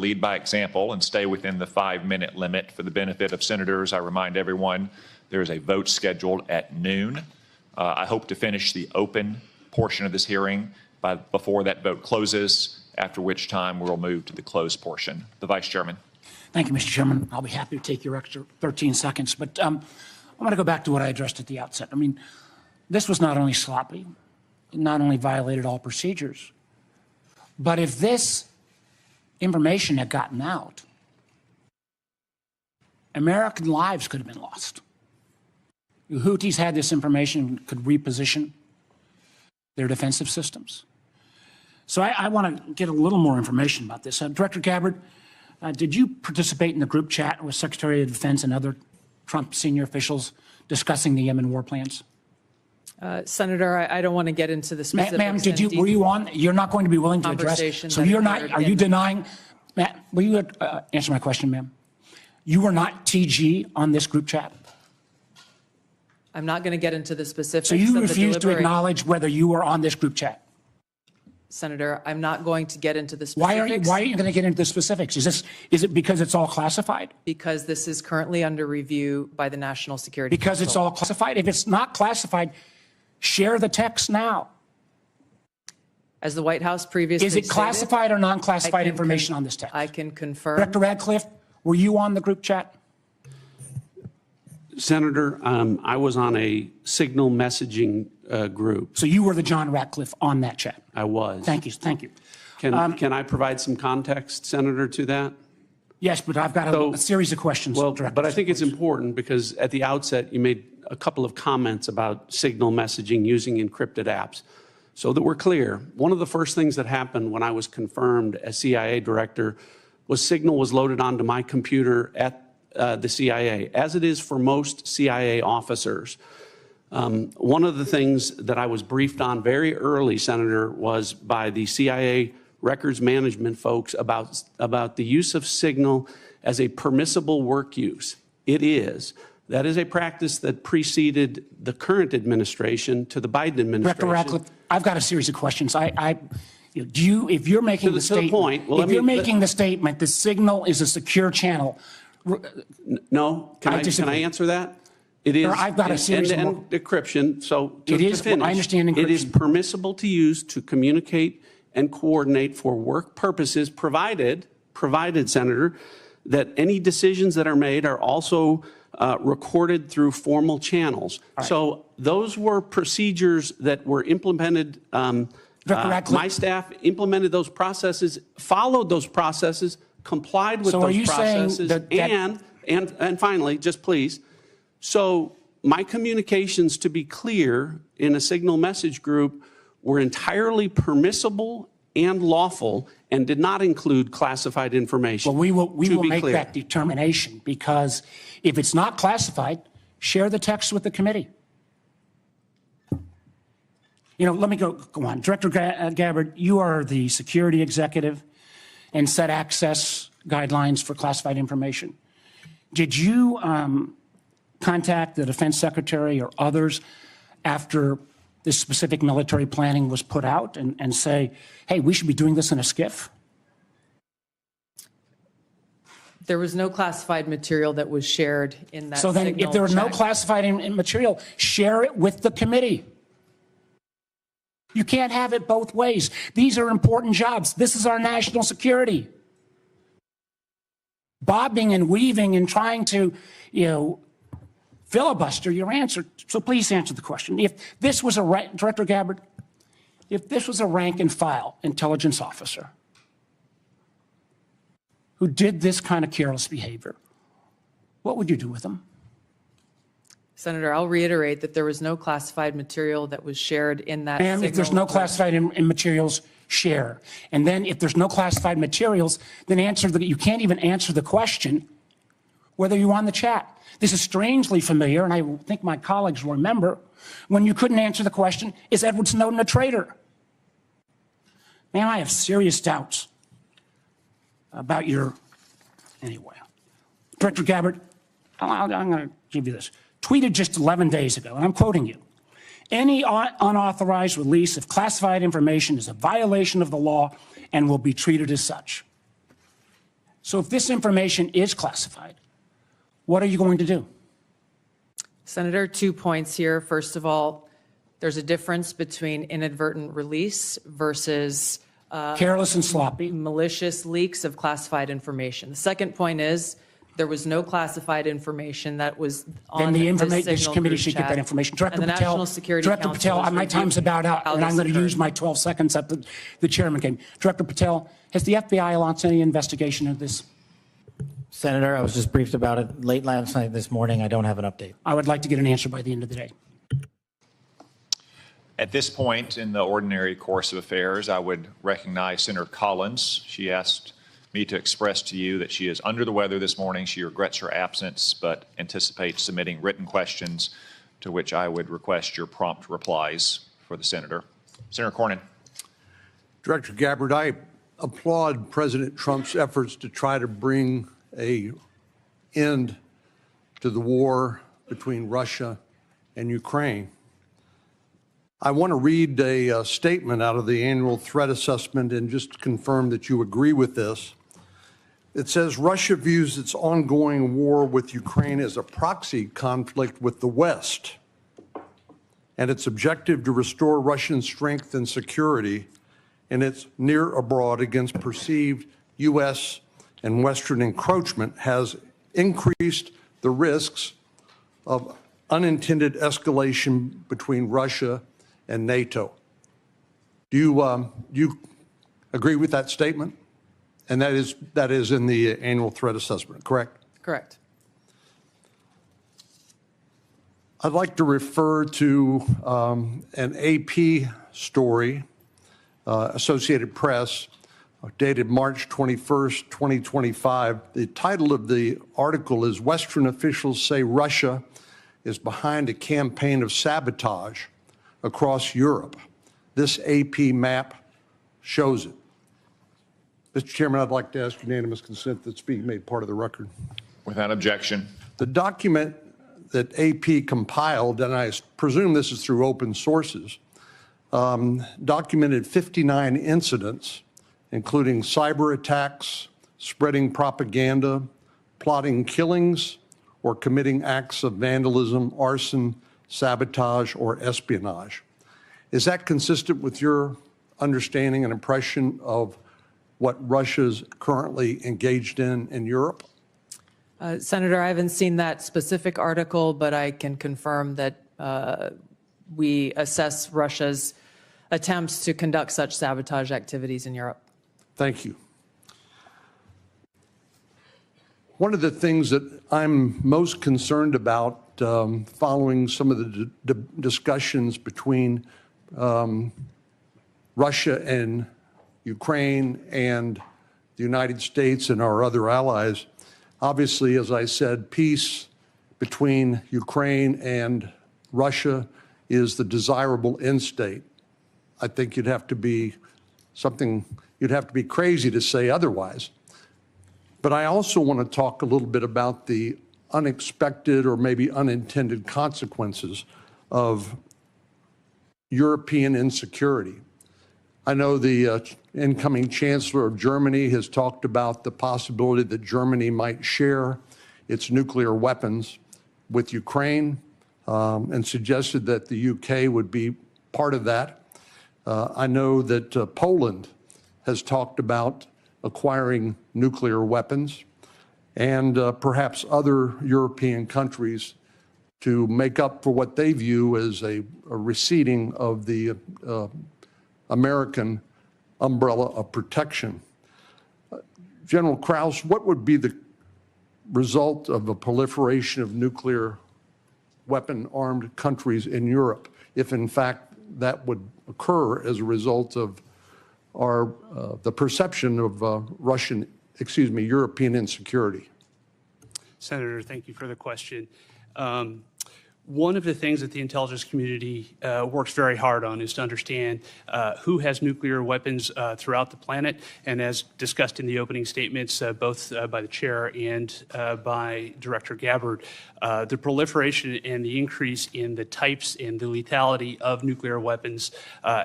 lead by example and stay within the 5-minute limit. For the benefit of senators, I remind everyone there is a vote scheduled at noon. I hope to finish the open portion of this hearing before that vote closes, after which time we'll move to the closed portion. The Vice Chairman. Thank you, Mr. Chairman. I'll be happy to take your extra 13 seconds, but I want to go back to what I addressed at the outset. I mean, this was not only sloppy, it not only violated all procedures, but if this information had gotten out, American lives could have been lost. The Houthis had this information, could reposition their defensive systems. So I want to get a little more information about this. Director Gabbard, did you participate in the group chat with Secretary of Defense and other Trump senior officials discussing the Yemen war plans? Senator, I don't want to get into the specifics. Ma'am, were you on? You're not going to be willing to address? So you're not, are you denying? Matt, will you answer my question, ma'am? You were not TG on this group chat? I'm not going to get into the specifics. So you refuse to acknowledge whether you were on this group chat? Senator, I'm not going to get into the specifics. Why are you going to get into the specifics? Is it because it's all classified? Because this is currently under review by the National Security Because Council. it's all classified? If it's not classified, share the text now. As the White House previously Is it classified or non-classified information on this text? I can confirm. Director Ratcliffe, were you on the group chat? Senator, I was on a signal messaging group. So you were the John Ratcliffe on that chat? I was. Thank you. Thank you. Can I provide some context, Senator, to that? Yes, but I've got a series of questions. Well, but I think it's important because at the outset you made a couple of comments about signal messaging using encrypted apps. So that we're clear, one of the first things that happened when I was confirmed as CIA director was signal was loaded onto my computer at the CIA, as it is for most CIA officers. One of the things that I was briefed on very early, Senator, was by the CIA records management folks about the use of signal as a permissible work use. It is. That is a practice that preceded the current administration to the Biden administration. Director Ratcliffe, I've got a series of questions. If you're making the statement, the statement, the signal is a secure channel. No, can I answer that? It is. I've got a series of end-to-end decryption. So it is. To finish, I understand encryption. It is permissible to use to communicate and coordinate for work purposes, provided, Senator, that any decisions that are made are also recorded through formal channels. Right. So those were procedures that were implemented. My staff implemented those processes, followed those processes, complied with those processes, and finally, just please, so my communications, to be clear, in a signal message group were entirely permissible and lawful and did not include classified information. Well, we will make that determination, because if it's not classified, share the text with the committee. You know, let me go on. Director Gabbard, you are the security executive and set access guidelines for classified information. Did you contact the defense secretary or others after this specific military planning was put out and say, hey, we should be doing this in a SCIF? There was no classified material that was shared in that. So then if there was no classified material, share it with the committee. You can't have it both ways. These are important jobs. This is our national security. Bobbing and weaving and trying to, filibuster your answer. So please answer the question. If this was Director Gabbard, if this was a rank and file intelligence officer who did this kind of careless behavior, what would you do with them? Senator, I'll reiterate that there was no classified material that was shared in that. And if there's no classified materials, share. And then if there's no classified materials, then you can't even answer the question whether you're on the chat. This is strangely familiar, and I think my colleagues will remember, when you couldn't answer the question, is Edward Snowden a traitor? Man, I have serious doubts about anyway. Director Gabbard, I'm going to give you this. Tweeted just 11 days ago, and I'm quoting you, any unauthorized release of classified information is a violation of the law and will be treated as such. So if this information is classified, what are you going to do? Senator, 2 points here. First of all, there's a difference between inadvertent release versus Careless and sloppy. malicious leaks of classified information. The second point is there was no classified information that was on Then the this signal committee group should get chat. that information. Director And the Patel, National Security Director Council Patel, is my time's about out, how and I'm this going to use occurred. my 12 seconds up the chairman came. Director Patel, has the FBI launched any investigation of this? Senator, I was just briefed about it late last night, this morning. I don't have an update. I would like to get an answer by the end of the day. At this point in the ordinary course of affairs, I would recognize Senator Collins. She asked me to express to you that she is under the weather this morning. She regrets her absence, but anticipates submitting written questions to which I would request your prompt replies for the senator. Senator Cornyn. Director Gabbard, I applaud President Trump's efforts to try to bring an end to the war between Russia and Ukraine. I want to read a statement out of the annual threat assessment and just confirm that you agree with this. It says Russia views its ongoing war with Ukraine as a proxy conflict with the West, and its objective to restore Russian strength and security in its near abroad against perceived U.S. and Western encroachment has increased the risks of unintended escalation between Russia and NATO. Do you agree with that statement? And that is in the annual threat assessment, correct? Correct. I'd like to refer to an AP story, Associated Press, dated March 21st, 2025. The title of the article is "Western Officials Say Russia is Behind a Campaign of Sabotage Across Europe." This AP map shows it. Mr. Chairman, I'd like to ask unanimous consent that it's being made part of the record. Without objection. The document that AP compiled, and I presume this is through open sources, documented 59 incidents, including cyber attacks, spreading propaganda, plotting killings, or committing acts of vandalism, arson, sabotage, or espionage. Is that consistent with your understanding and impression of what Russia's currently engaged in Europe? Senator, I haven't seen that specific article, but I can confirm that we assess Russia's attempts to conduct such sabotage activities in Europe. Thank you. One of the things that I'm most concerned about following some of the discussions between Russia and Ukraine and the United States and our other allies, obviously, as I said, peace between Ukraine and Russia is the desirable end state. I think you'd have to be crazy to say otherwise. But I also want to talk a little bit about the unexpected or maybe unintended consequences of European insecurity. I know the incoming Chancellor of Germany has talked about the possibility that Germany might share its nuclear weapons with Ukraine and suggested that the UK would be part of that. I know that Poland has talked about acquiring nuclear weapons, and perhaps other European countries to make up for what they view as a receding of the American umbrella of protection. General Krause, what would be the result of a proliferation of nuclear weapon-armed countries in Europe if, in fact, that would occur as a result of the perception of European insecurity? Senator, thank you for the question. One of the things that the intelligence community works very hard on is to understand who has nuclear weapons throughout the planet. And as discussed in the opening statements, both by the chair and by Director Gabbard, the proliferation and the increase in the types and the lethality of nuclear weapons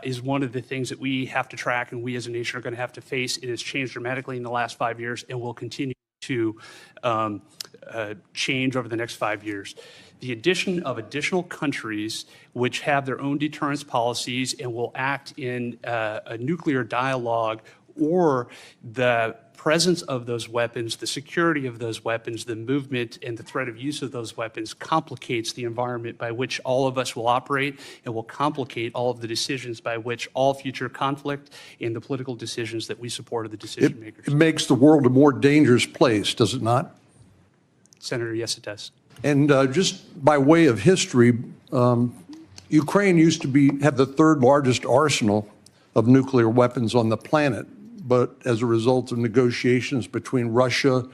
is one of the things that we have to track and we as a nation are going to have to face. It has changed dramatically in the last 5 years and will continue to change over the next 5 years. The addition of additional countries which have their own deterrence policies and will act in a nuclear dialogue, or the presence of those weapons, the security of those weapons, the movement and the threat of use of those weapons complicates the environment by which all of us will operate and will complicate all of the decisions by which all future conflict and the political decisions that we support of the decision makers. It makes the world a more dangerous place, does it not? Senator, yes, it does. And just by way of history, Ukraine used to have the third largest arsenal of nuclear weapons on the planet. But as a result of negotiations between Russia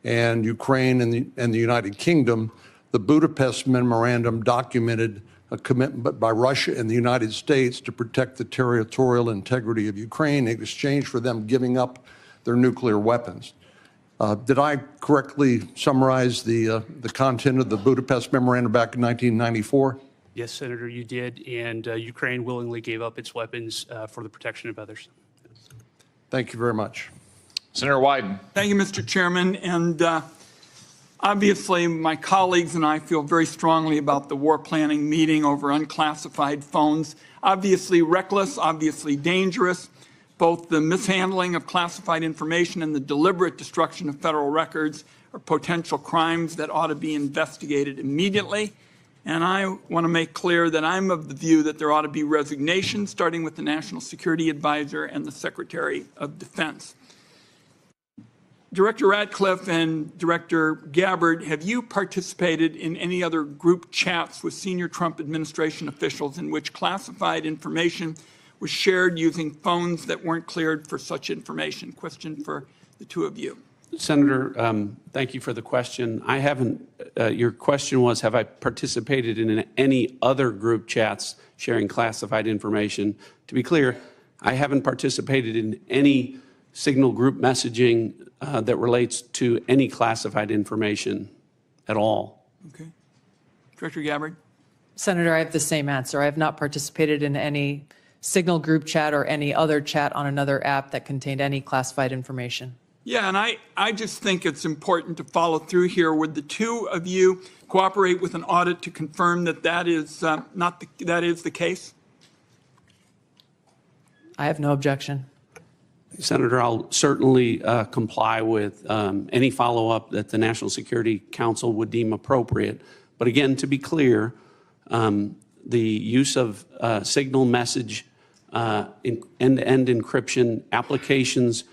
and Ukraine and the United Kingdom, the Budapest Memorandum documented a commitment by Russia and the United States to protect the territorial integrity of Ukraine in exchange for them giving up their nuclear weapons. Did I correctly summarize the content of the Budapest Memorandum back in 1994? Yes, Senator, you did, and Ukraine willingly gave up its weapons for the protection of others. Thank you very much. Senator Wyden. Thank you, Mr. Chairman. And obviously, my colleagues and I feel very strongly about the war planning meeting over unclassified phones. Obviously reckless, obviously dangerous. Both the mishandling of classified information and the deliberate destruction of federal records are potential crimes that ought to be investigated immediately. And I want to make clear that I'm of the view that there ought to be resignation, starting with the National Security Advisor and the Secretary of Defense. Director Ratcliffe and Director Gabbard, have you participated in any other group chats with senior Trump administration officials in which classified information was shared using phones that weren't cleared for such information? Question for the two of you. Senator, thank you for the question. I haven't, your question was, have I participated in any other group chats sharing classified information? To be clear, I haven't participated in any signal group messaging that relates to any classified information at all. Okay. Director Gabbard? Senator, I have the same answer. I have not participated in any signal group chat or any other chat on another app that contained any classified information. Yeah, and I just think it's important to follow through here. Would the two of you cooperate with an audit to confirm that that is that is the case? I have no objection. Senator, I'll certainly comply with any follow-up that the National Security Council would deem appropriate. But again, to be clear, the use of signal message end-to-end encryption applications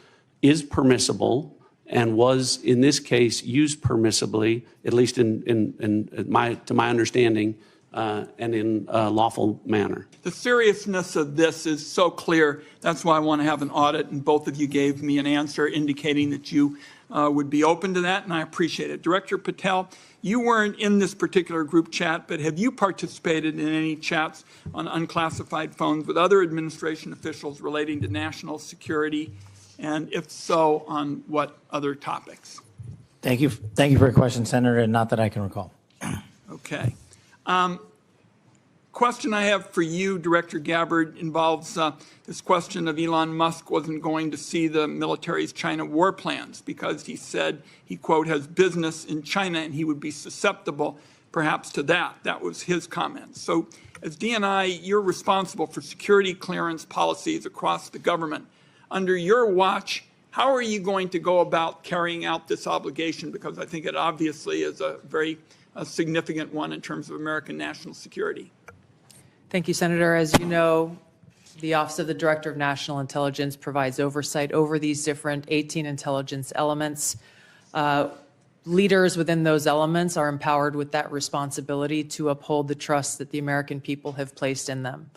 is permissible and was, in this case, used permissibly, at least to my understanding, and in a lawful manner. The seriousness of this is so clear. That's why I want to have an audit, and both of you gave me an answer indicating that you would be open to that, and I appreciate it. Director Patel, you weren't in this particular group chat, but have you participated in any chats on unclassified phones with other administration officials relating to national security? And if so, on what other topics? Thank you for your question, Senator, and not that I can recall. Okay. Question I have for you, Director Gabbard, involves this question of Elon Musk wasn't going to see the military's China war plans because he said he, quote, has business in China and he would be susceptible perhaps to that. That was his comment. So as DNI, you're responsible for security clearance policies across the government. Under your watch, how are you going to go about carrying out this obligation? Because I think it obviously is a very significant one in terms of American national security. Thank you, Senator. As you know, the Office of the Director of National Intelligence provides oversight over these different 18 intelligence elements. Leaders within those elements are empowered with that responsibility to uphold the trust that the American people have placed in them.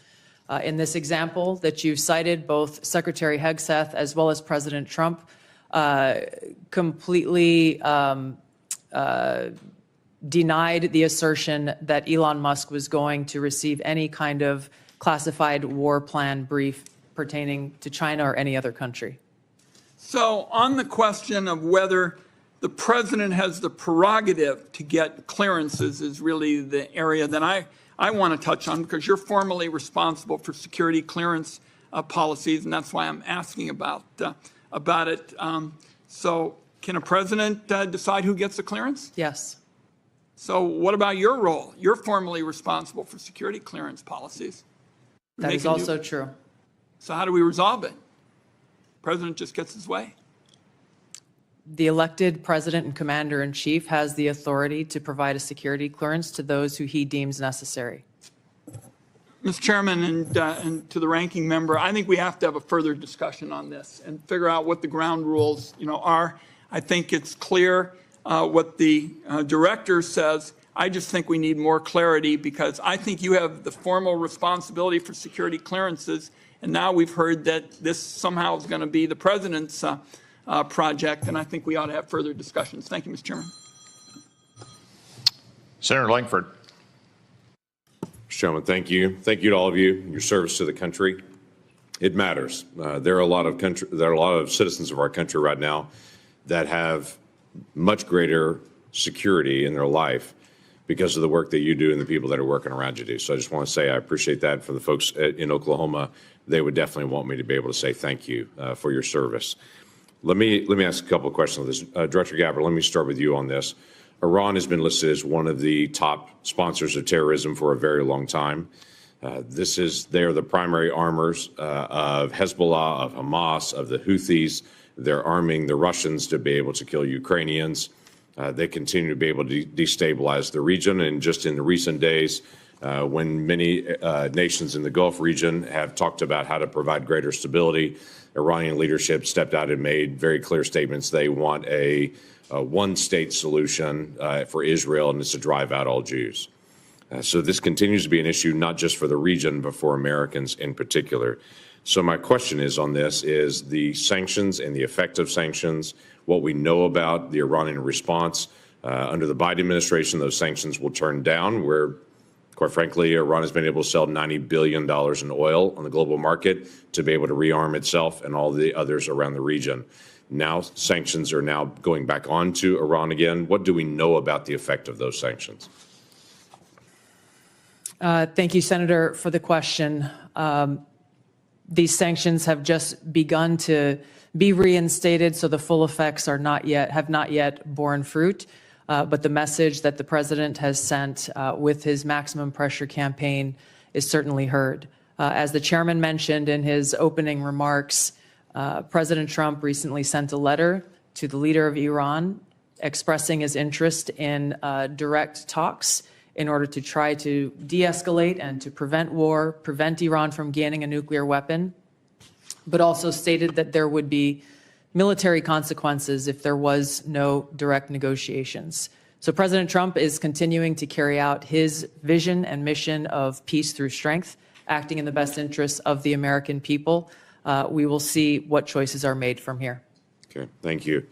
In this example that you've cited, both Secretary Hegseth as well as President Trump completely denied the assertion that Elon Musk was going to receive any kind of classified war plan brief pertaining to China or any other country. So on the question of whether the president has the prerogative to get clearances is really the area that I want to touch on, because you're formally responsible for security clearance policies, and that's why I'm asking about it. So can a president decide who gets the clearance? Yes. So what about your role? You're formally responsible for security clearance policies. That is also true. So how do we resolve it? President just gets his way. The elected president and commander-in-chief has the authority to provide a security clearance to those who he deems necessary. Mr. Chairman, and to the ranking member, I think we have to have a further discussion on this and figure out what the ground rules, are. I think it's clear what the director says. I just think we need more clarity, because I think you have the formal responsibility for security clearances, and now we've heard that this somehow is going to be the president's project, and I think we ought to have further discussions. Thank you, Mr. Chairman. Senator Langford. Mr. Chairman, thank you. Thank you to all of you, your service to the country. It matters. There are a lot of citizens of our country right now that have much greater security in their life because of the work that you do and the people that are working around you do. So I just want to say I appreciate that. For the folks in Oklahoma, they would definitely want me to be able to say thank you for your service. Let me ask a couple of questions on this. Director Gabbard, let me start with you on this. Iran has been listed as one of the top sponsors of terrorism for a very long time. They are the primary armors of Hezbollah, of Hamas, of the Houthis. They're arming the Russians to be able to kill Ukrainians. They continue to be able to destabilize the region. And just in the recent days, when many nations in the Gulf region have talked about how to provide greater stability, Iranian leadership stepped out and made very clear statements. They want a one-state solution for Israel, and it's to drive out all Jews. So this continues to be an issue not just for the region, but for Americans in particular. So my question is on this is the sanctions and the effect of sanctions, what we know about the Iranian response. Under the Biden administration, those sanctions will turn down, where, quite frankly, Iran has been able to sell $90 billion in oil on the global market to be able to rearm itself and all the others around the region. Now sanctions are now going back on to Iran again. What do we know about the effect of those sanctions? Thank you, Senator, for the question. These sanctions have just begun to be reinstated, so the full effects have not yet borne fruit. But the message that the president has sent with his maximum pressure campaign is certainly heard. As the chairman mentioned in his opening remarks, President Trump recently sent a letter to the leader of Iran expressing his interest in direct talks in order to try to de-escalate and to prevent war, prevent Iran from gaining a nuclear weapon, but also stated that there would be military consequences if there was no direct negotiations. So President Trump is continuing to carry out his vision and mission of peace through strength, acting in the best interests of the American people. We will see what choices are made from here. Okay, thank you.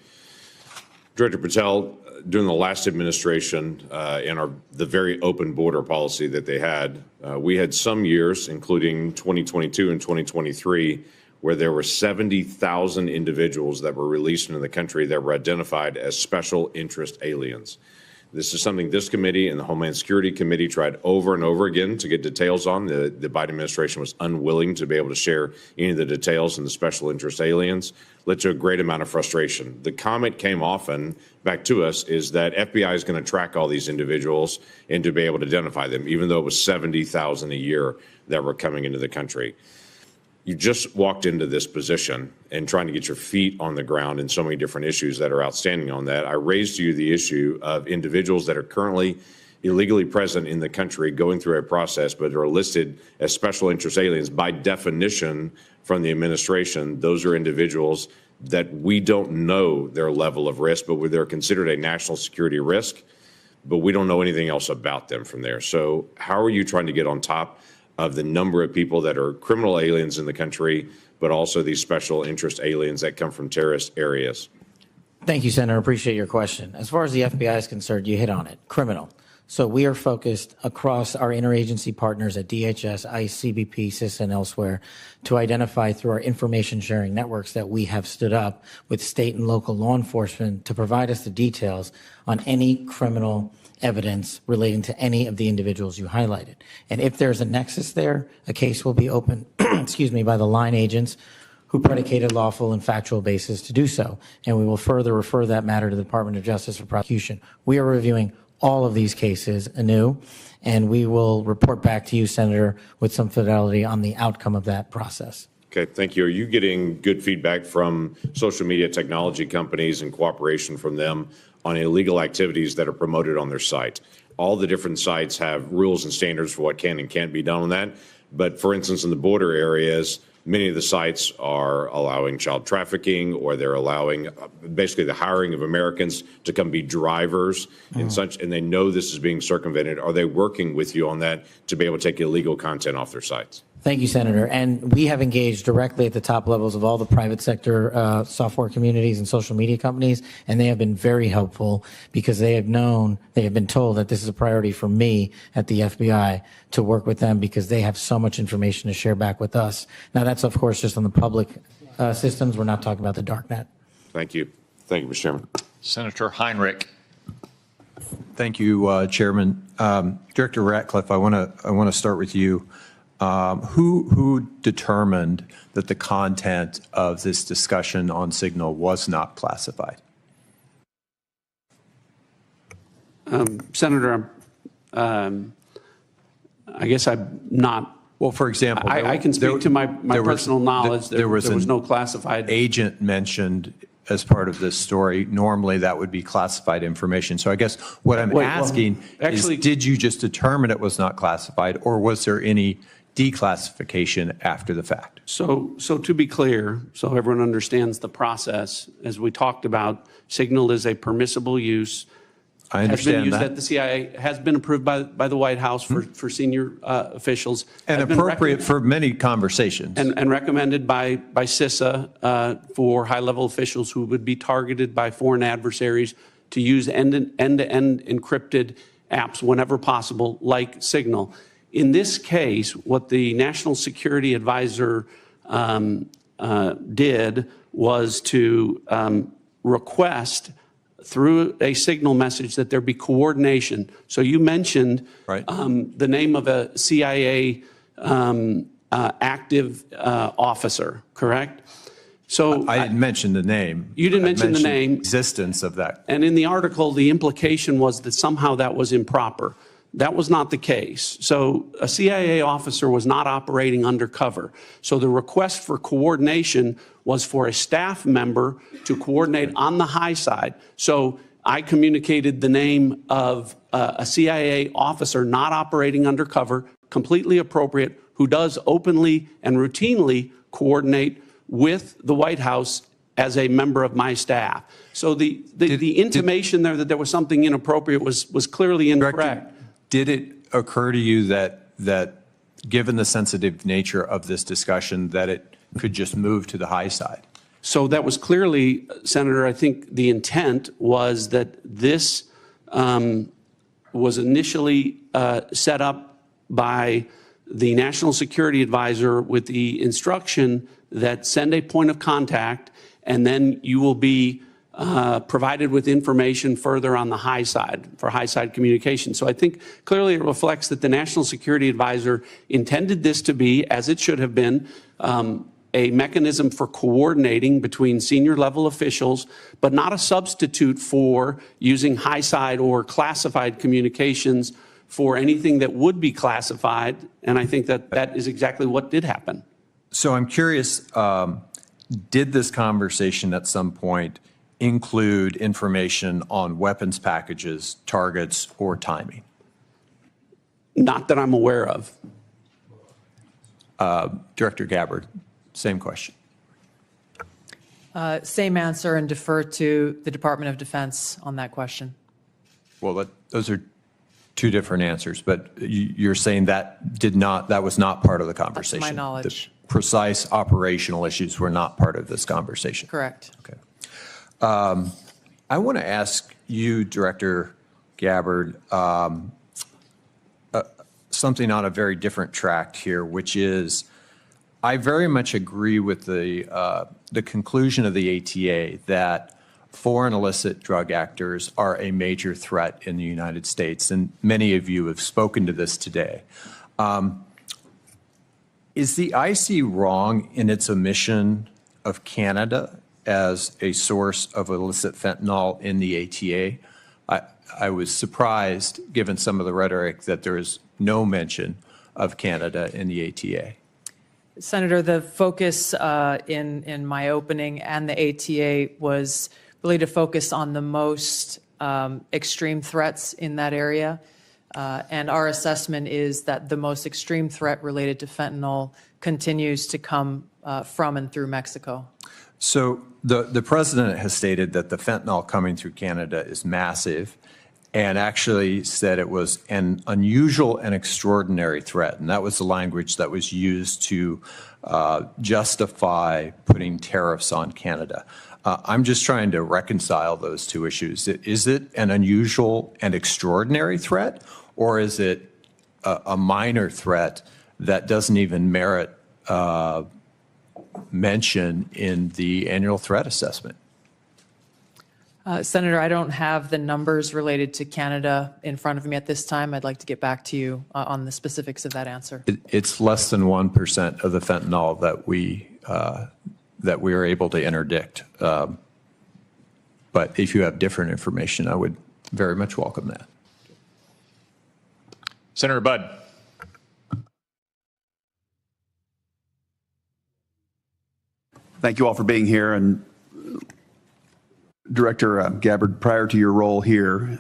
Director Patel, during the last administration and the very open border policy that they had, we had some years, including 2022 and 2023, where there were 70,000 individuals that were released into the country that were identified as special interest aliens. This is something this committee and the Homeland Security Committee tried over and over again to get details on. The Biden administration was unwilling to be able to share any of the details on the special interest aliens, led to a great amount of frustration. The comment came often back to us is that FBI is going to track all these individuals and to be able to identify them, even though it was 70,000 a year that were coming into the country. You just walked into this position and trying to get your feet on the ground in so many different issues that are outstanding on that. I raised to you the issue of individuals that are currently illegally present in the country going through a process, but are listed as special interest aliens. By definition from the administration, those are individuals that we don't know their level of risk, but they're considered a national security risk, but we don't know anything else about them from there. So how are you trying to get on top of the number of people that are criminal aliens in the country, but also these special interest aliens that come from terrorist areas? Thank you, Senator. Appreciate your question. As far as the FBI is concerned, you hit on it. Criminal. So we are focused across our interagency partners at DHS, ICE, CBP, CISA, and elsewhere to identify through our information sharing networks that we have stood up with state and local law enforcement to provide us the details on any criminal evidence relating to any of the individuals you highlighted. And if there's a nexus there, a case will be opened, excuse me, by the line agents who predicated lawful and factual basis to do so. And we will further refer that matter to the Department of Justice for prosecution. We are reviewing all of these cases anew, and we will report back to you, Senator, with some fidelity on the outcome of that process. Okay, thank you. Are you getting good feedback from social media technology companies and cooperation from them on illegal activities that are promoted on their site? All the different sites have rules and standards for what can and can't be done on that. But for instance, in the border areas, many of the sites are allowing child trafficking, or they're allowing basically the hiring of Americans to come be drivers and such, and they know this is being circumvented. Are they working with you on that to be able to take illegal content off their sites? Thank you, Senator. And we have engaged directly at the top levels of all the private sector software communities and social media companies, and they have been very helpful because they have been told that this is a priority for me at the FBI to work with them because they have so much information to share back with us. Now, that's, of course, just on the public systems. We're not talking about the darknet. Thank you. Thank you, Mr. Chairman. Senator Heinrich. Thank you, Chairman. Director Ratcliffe, I want to start with you. Who determined that the content of this discussion on Signal was not classified? Senator, I guess I'm not. Well, for example, I can speak to my personal knowledge. There was no classified agent mentioned as part of this story. Normally, that would be classified information. So I guess what I'm asking is, did you just determine it was not classified, or was there any declassification after the fact? So to be clear, so everyone understands the process, as we talked about, Signal is a permissible use. I understand has been used that. at the CIA, has been approved by the White House for senior officials. And appropriate for many conversations. And recommended by CISA for high-level officials who would be targeted by foreign adversaries to use end-to-end encrypted apps whenever possible, like Signal. In this case, what the National Security Advisor did was to request through a Signal message that there be coordination. So you mentioned the name of a CIA active officer, correct? So I didn't mention the name. You didn't mention the name. Existence of that. And in the article, the implication was that somehow that was improper. That was not the case. So a CIA officer was not operating undercover. So the request for coordination was for a staff member to coordinate on the high side. So I communicated the name of a CIA officer not operating undercover, completely appropriate, who does openly and routinely coordinate with the White House as a member of my staff. So the intimation there that there was something inappropriate was clearly incorrect. Director, did it occur to you that given the sensitive nature of this discussion, that it could just move to the high side? So that was clearly, Senator, I think the intent was that this was initially set up by the National Security Advisor with the instruction that send a point of contact, and then you will be provided with information further on the high side for high side communication. So I think clearly it reflects that the National Security Advisor intended this to be, as it should have been, a mechanism for coordinating between senior level officials, but not a substitute for using high side or classified communications for anything that would be classified. And I think that that is exactly what did happen. So I'm curious, did this conversation at some point include information on weapons packages, targets, or timing? Not that I'm aware of. Director Gabbard, same question. Same answer, and defer to the Department of Defense on that question. Well, those are two different answers, but you're saying that was not part of the conversation. That's my knowledge. The precise operational issues were not part of this conversation. Correct. Okay. I want to ask you, Director Gabbard, something on a very different track here, which is I very much agree with the conclusion of the ATA that foreign illicit drug actors are a major threat in the United States, and many of you have spoken to this today. Is the IC wrong in its omission of Canada as a source of illicit fentanyl in the ATA? I was surprised, given some of the rhetoric, that there is no mention of Canada in the ATA. Senator, the focus in my opening and the ATA was really to focus on the most extreme threats in that area. And our assessment is that the most extreme threat related to fentanyl continues to come from and through Mexico. So the president has stated that the fentanyl coming through Canada is massive, and actually said it was an unusual and extraordinary threat. And that was the language that was used to justify putting tariffs on Canada. I'm just trying to reconcile those two issues. Is it an unusual and extraordinary threat, or is it a minor threat that doesn't even merit mention in the annual threat assessment? Senator, I don't have the numbers related to Canada in front of me at this time. I'd like to get back to you on the specifics of that answer. It's less than 1% of the fentanyl that we are able to interdict. But if you have different information, I would very much welcome that. Senator Budd. Thank you all for being here. And Director Gabbard, prior to your role here,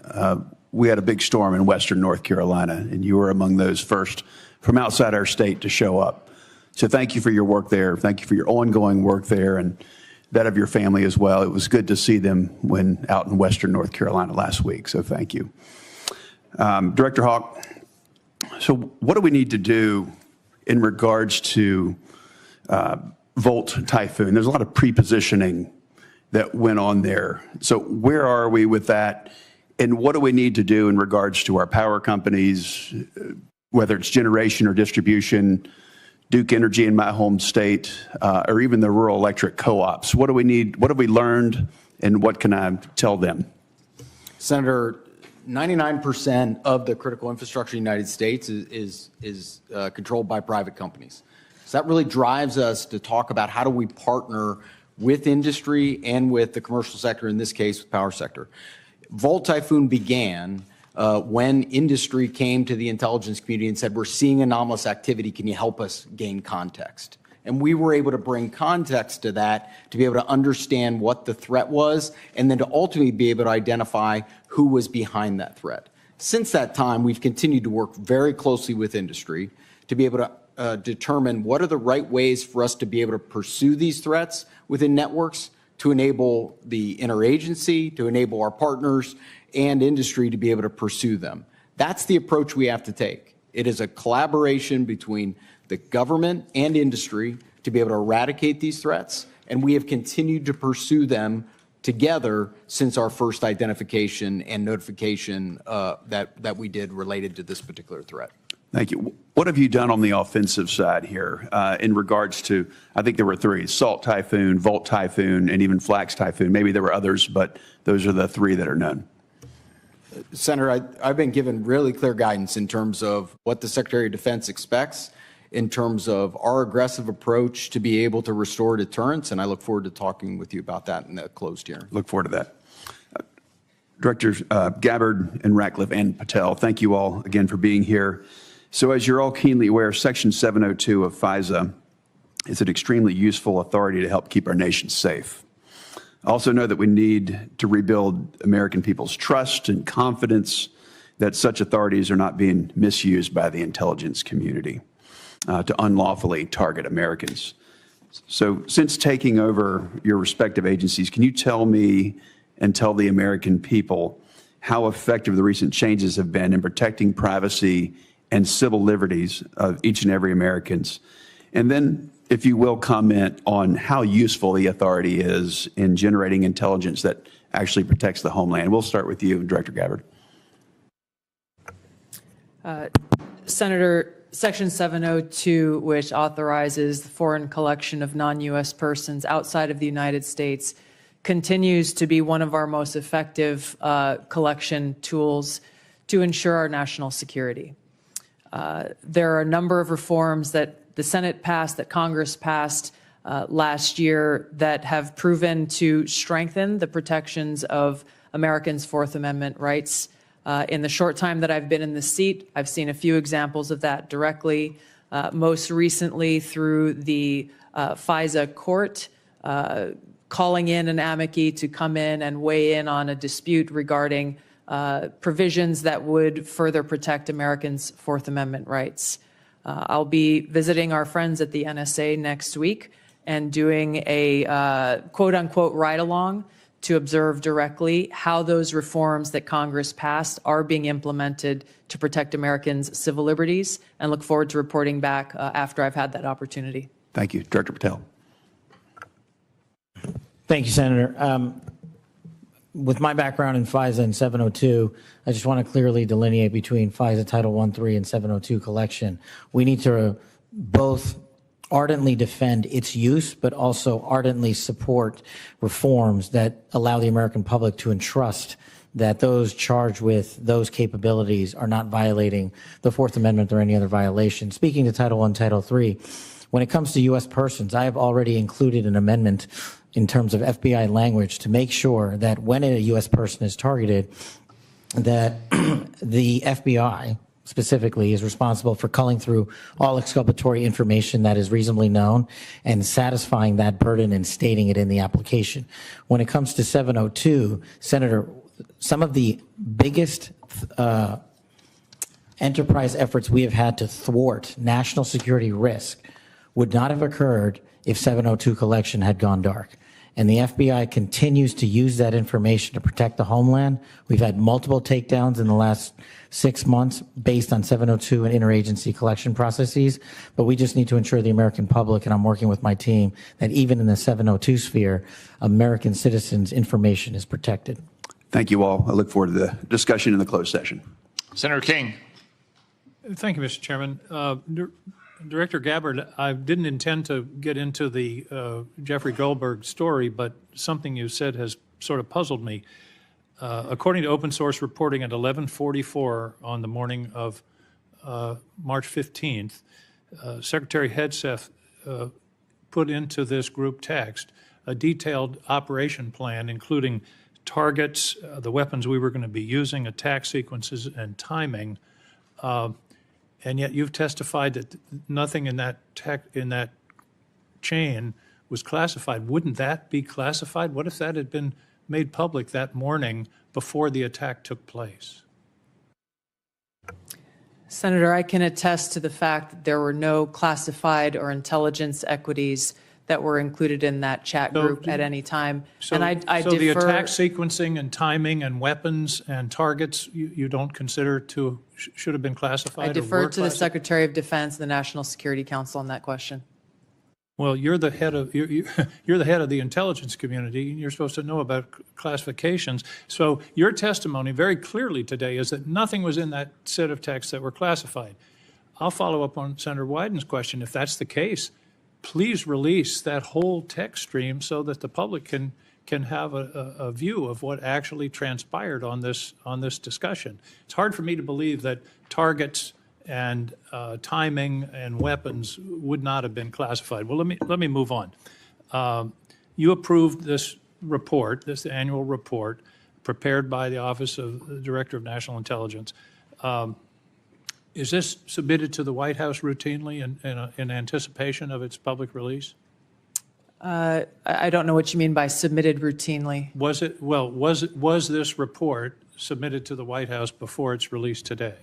we had a big storm in western North Carolina, and you were among those first from outside our state to show up. So thank you for your work there. Thank you for your ongoing work there and that of your family as well. It was good to see them when out in western North Carolina last week, so thank you. Director Hawk, so what do we need to do in regards to Volt Typhoon? There's a lot of pre-positioning that went on there. So where are we with that? And what do we need to do in regards to our power companies, whether it's generation or distribution, Duke Energy in my home state, or even the rural electric co-ops? What do we need? What have we learned? And what can I tell them? Senator, 99% of the critical infrastructure in the United States is controlled by private companies. So that really drives us to talk about how do we partner with industry and with the commercial sector, in this case, the power sector. Volt Typhoon began when industry came to the intelligence community and said, we're seeing anomalous activity, can you help us gain context? And we were able to bring context to that to be able to understand what the threat was and then to ultimately be able to identify who was behind that threat. Since that time, we've continued to work very closely with industry to be able to determine what are the right ways for us to be able to pursue these threats within networks to enable the interagency, to enable our partners and industry to be able to pursue them. That's the approach we have to take. It is a collaboration between the government and industry to be able to eradicate these threats, and we have continued to pursue them together since our first identification and notification that we did related to this particular threat. Thank you. What have you done on the offensive side here in regards to, I think there were three, Salt Typhoon, Volt Typhoon, and even Flax Typhoon. Maybe there were others, but those are the three that are known. Senator, I've been given really clear guidance in terms of what the Secretary of Defense expects in terms of our aggressive approach to be able to restore deterrence, and I look forward to talking with you about that in the closed hearing. Look forward to that. Directors Gabbard and Ratcliffe and Patel, thank you all again for being here. So as you're all keenly aware, Section 702 of FISA is an extremely useful authority to help keep our nation safe. I also know that we need to rebuild American people's trust and confidence that such authorities are not being misused by the intelligence community to unlawfully target Americans. So since taking over your respective agencies, can you tell me and tell the American people how effective the recent changes have been in protecting privacy and civil liberties of each and every Americans? And then if you will, comment on how useful the authority is in generating intelligence that actually protects the homeland. We'll start with you, Director Gabbard. Senator, Section 702, which authorizes the foreign collection of non-U.S. persons outside of the United States, continues to be one of our most effective collection tools to ensure our national security. There are a number of reforms that the Senate passed, that Congress passed last year, that have proven to strengthen the protections of Americans' Fourth Amendment rights. In the short time that I've been in the seat, I've seen a few examples of that directly, most recently through the FISA court, calling in an amici to come in and weigh in on a dispute regarding provisions that would further protect Americans' Fourth Amendment rights. I'll be visiting our friends at the NSA next week and doing a quote-unquote ride-along to observe directly how those reforms that Congress passed are being implemented to protect Americans' civil liberties, and look forward to reporting back after I've had that opportunity. Thank you. Director Patel. Thank you, Senator. With my background in FISA and 702, I just want to clearly delineate between FISA Title 1.3 and 702 collection. We need to both ardently defend its use, but also ardently support reforms that allow the American public to entrust that those charged with those capabilities are not violating the Fourth Amendment or any other violation. Speaking to Title I, Title III, when it comes to U.S. persons, I have already included an amendment in terms of FBI language to make sure that when a U.S. person is targeted, that the FBI specifically is responsible for culling through all exculpatory information that is reasonably known and satisfying that burden and stating it in the application. When it comes to 702, Senator, some of the biggest enterprise efforts we have had to thwart national security risk would not have occurred if 702 collection had gone dark. And the FBI continues to use that information to protect the homeland. We've had multiple takedowns in the last 6 months based on 702 and interagency collection processes. But we just need to ensure the American public, and I'm working with my team, that even in the 702 sphere, American citizens' information is protected. Thank you all. I look forward to the discussion in the closed session. Senator King. Thank you, Mr. Chairman. Director Gabbard, I didn't intend to get into the Jeffrey Goldberg story, but something you said has sort of puzzled me. According to open source reporting at 11:44 on the morning of March 15th, Secretary Hegseth put into this group text a detailed operation plan, including targets, the weapons we were going to be using, attack sequences, and timing. And yet you've testified that nothing in that chain was classified. Wouldn't that be classified? What if that had been made public that morning before the attack took place? Senator, I can attest to the fact that there were no classified or intelligence equities that were included in that chat group at any time. And I so defer, the attack sequencing and timing and weapons and targets you don't consider to should have been classified? I defer to the classified? Secretary of Defense and the National Security Council on that question. Well, you're the head of you're the head of the intelligence community, and you're supposed to know about classifications. So your testimony very clearly today is that nothing was in that set of texts that were classified. I'll follow up on Senator Wyden's question. If that's the case, please release that whole text stream so that the public can have a view of what actually transpired on this discussion. It's hard for me to believe that targets and timing and weapons would not have been classified. Well, let me move on. You approved this report, this annual report, prepared by the Office of the Director of National Intelligence. Is this submitted to the White House routinely in anticipation of its public release? I don't know what you mean by submitted routinely. Was this report submitted to the White House before its release today?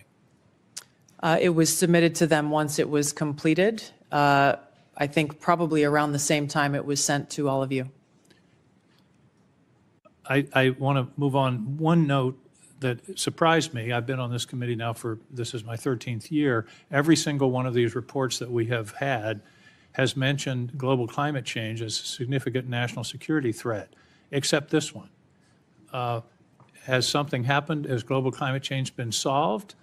It was submitted to them once it was completed. I think probably around the same time it was sent to all of you. I want to move on. One note that surprised me, I've been on this committee now this is my 13th year. Every single one of these reports that we have had has mentioned global climate change as a significant national security threat, except this one. Has something happened? Has global climate change been solved?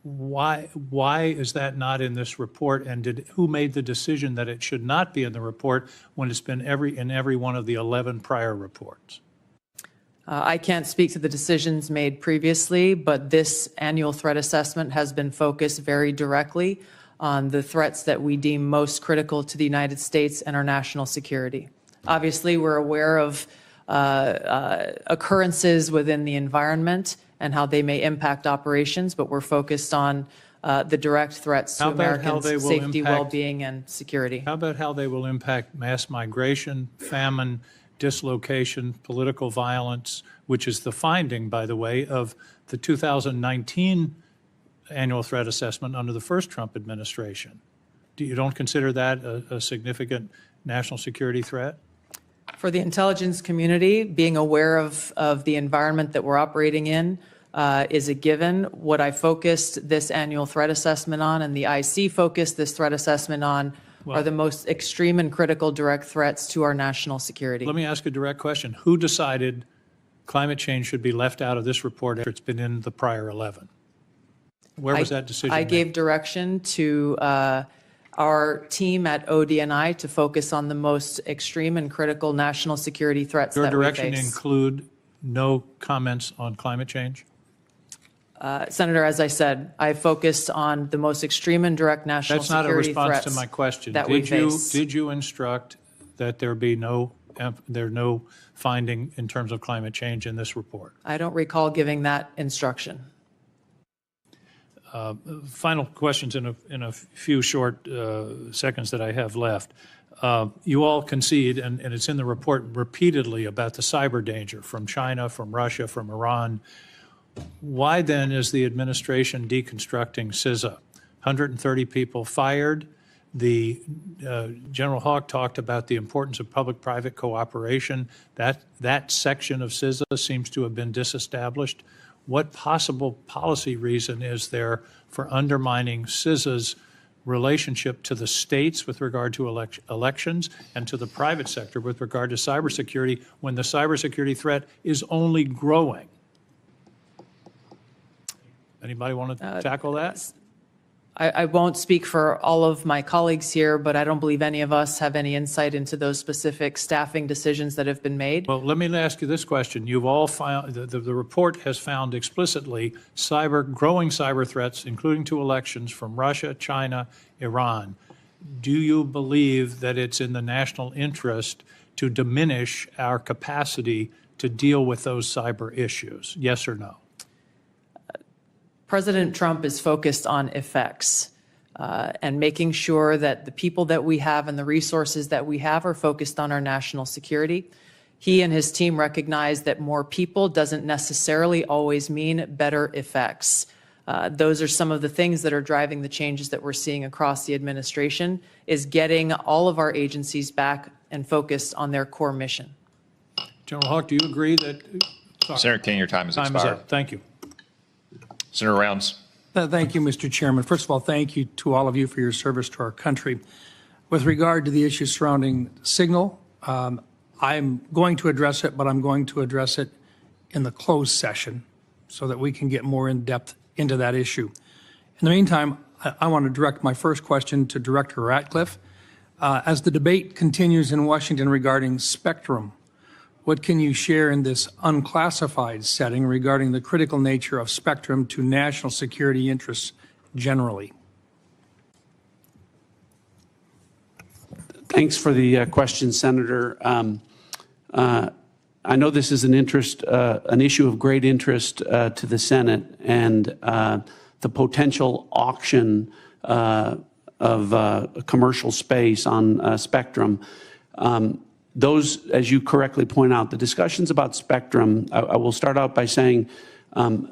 Why is that not in this report? And who made the decision that it should not be in the report when it's been in every one of the 11 prior reports? I can't speak to the decisions made previously, but this annual threat assessment has been focused very directly on the threats that we deem most critical to the United States and our national security. Obviously, we're aware of occurrences within the environment and how they may impact operations, but we're focused on the direct threats to Americans' safety, well-being, and security. How about how they will impact mass migration, famine, dislocation, political violence, which is the finding, by the way, of the 2019 annual threat assessment under the first Trump administration? You don't consider that a significant national security threat? For the intelligence community, being aware of the environment that we're operating in is a given. What I focused this annual threat assessment on, and the IC focused this threat assessment on, are the most extreme and critical direct threats to our national security. Let me ask a direct question. Who decided climate change should be left out of this report after it's been in the prior 11? Where was that decision I made? gave direction to our team at ODNI to focus on the most extreme and critical national security threats that we face. Your direction include no comments on climate change? Senator, as I said, I focused on the most extreme and direct national That's not a security response threats to my question. that we face. Did you instruct that there be no finding in terms of climate change in this report? I don't recall giving that instruction. Final questions in a few short seconds that I have left. You all concede, and it's in the report repeatedly, about the cyber danger from China, from Russia, from Iran. Why then is the administration deconstructing CISA? 130 people fired. General Hawk talked about the importance of public-private cooperation. That section of CISA seems to have been disestablished. What possible policy reason is there for undermining CISA's relationship to the states with regard to elections and to the private sector with regard to cybersecurity when the cybersecurity threat is only growing? Anybody want to tackle that? I won't speak for all of my colleagues here, but I don't believe any of us have any insight into those specific staffing decisions that have been made. Well, let me ask you this question. You've all found, the report has found explicitly growing cyber threats, including to elections from Russia, China, Iran. Do you believe that it's in the national interest to diminish our capacity to deal with those cyber issues? Yes or no? President Trump is focused on effects and making sure that the people that we have and the resources that we have are focused on our national security. He and his team recognize that more people doesn't necessarily always mean better effects. Those are some of the things that are driving the changes that we're seeing across the administration, is getting all of our agencies back and focused on their core mission. General Hawk, do you agree that? Senator King, your time has expired. Time is up. Thank you. Senator Rounds. Thank you, Mr. Chairman. First of all, thank you to all of you for your service to our country. With regard to the issue surrounding Signal, I'm going to address it, but I'm going to address it in the closed session so that we can get more in depth into that issue. In the meantime, I want to direct my first question to Director Ratcliffe. As the debate continues in Washington regarding spectrum, what can you share in this unclassified setting regarding the critical nature of spectrum to national security interests generally? Thanks for the question, Senator. I know this is an issue of great interest to the Senate, and the potential auction of commercial space on spectrum. Those, as you correctly point out, the discussions about spectrum, I will start out by saying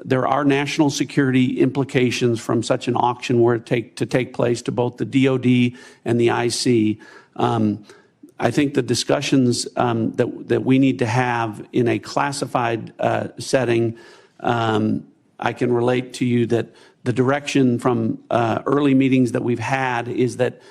there are national security implications from such an auction were to take place to both the DoD and the IC. I think the discussions that we need to have in a classified setting, I can relate to you that the direction from early meetings that we've had is that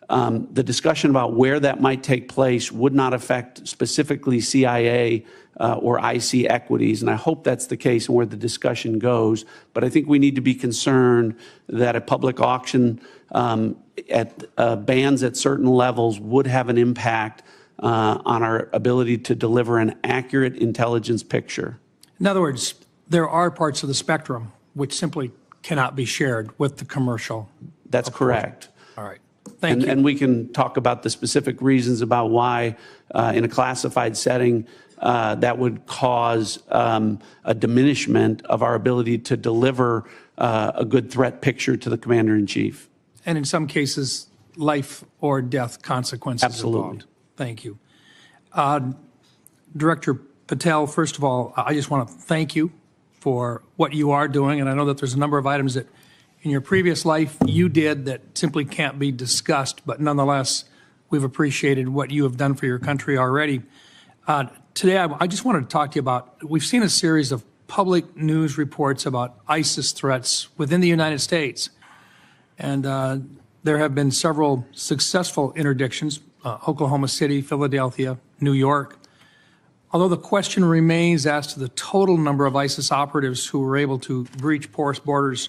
the discussion about where that might take place would not affect specifically CIA or IC equities, and I hope that's the case and where the discussion goes. But I think we need to be concerned that a public auction at bans at certain levels would have an impact on our ability to deliver an accurate intelligence picture. In other words, there are parts of the spectrum which simply cannot be shared with the commercial. That's correct. All right. Thank you. And we can talk about the specific reasons about why in a classified setting that would cause a diminishment of our ability to deliver a good threat picture to the commander-in-chief. And in some cases, life or death consequences Absolutely. involved. Thank you. Director Patel, first of all, I just want to thank you for what you are doing. And I know that there's a number of items that in your previous life you did that simply can't be discussed. But nonetheless, we've appreciated what you have done for your country already. Today, I just wanted to talk to you about, we've seen a series of public news reports about ISIS threats within the United States. And there have been several successful interdictions, Oklahoma City, Philadelphia, New York. Although the question remains as to the total number of ISIS operatives who were able to breach porous borders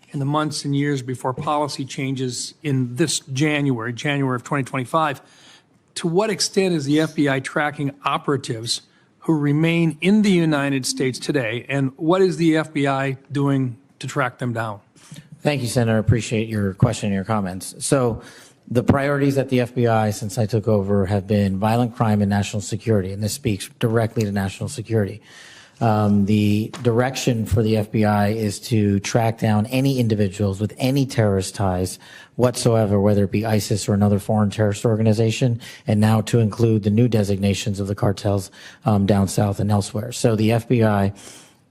in the months and years before policy changes in this January of 2025, to what extent is the FBI tracking operatives who remain in the United States today, and what is the FBI doing to track them down? Thank you, Senator. I appreciate your question and your comments. So the priorities at the FBI since I took over have been violent crime and national security, and this speaks directly to national security. The direction for the FBI is to track down any individuals with any terrorist ties whatsoever, whether it be ISIS or another foreign terrorist organization, and now to include the new designations of the cartels down south and elsewhere. So the FBI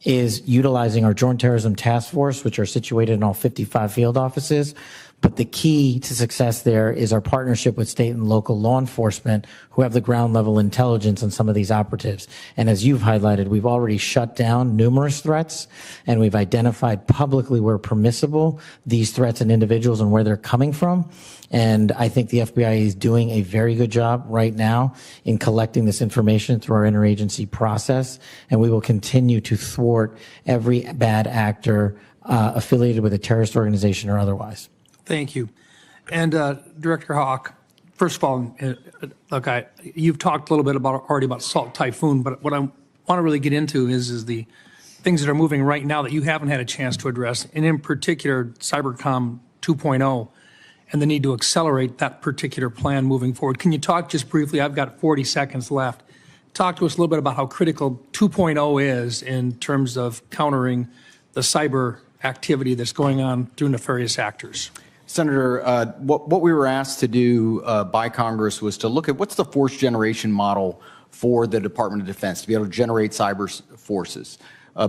is utilizing our Joint Terrorism Task Force, which are situated in all 55 field offices. But the key to success there is our partnership with state and local law enforcement who have the ground level intelligence on some of these operatives. And as you've highlighted, we've already shut down numerous threats, and we've identified publicly where permissible these threats and individuals and where they're coming from. And I think the FBI is doing a very good job right now in collecting this information through our interagency process. And we will continue to thwart every bad actor affiliated with a terrorist organization or otherwise. Thank you. And Director Hawk, first of all, look, you've talked a little bit already about Salt Typhoon, but what I want to really get into is the things that are moving right now that you haven't had a chance to address, and in particular, Cybercom 2.0 and the need to accelerate that particular plan moving forward. Can you talk just briefly? I've got 40 seconds left. Talk to us a little bit about how critical 2.0 is in terms of countering the cyber activity that's going on through nefarious actors. Senator, what we were asked to do by Congress was to look at what's the force generation model for the Department of Defense to be able to generate cyber forces.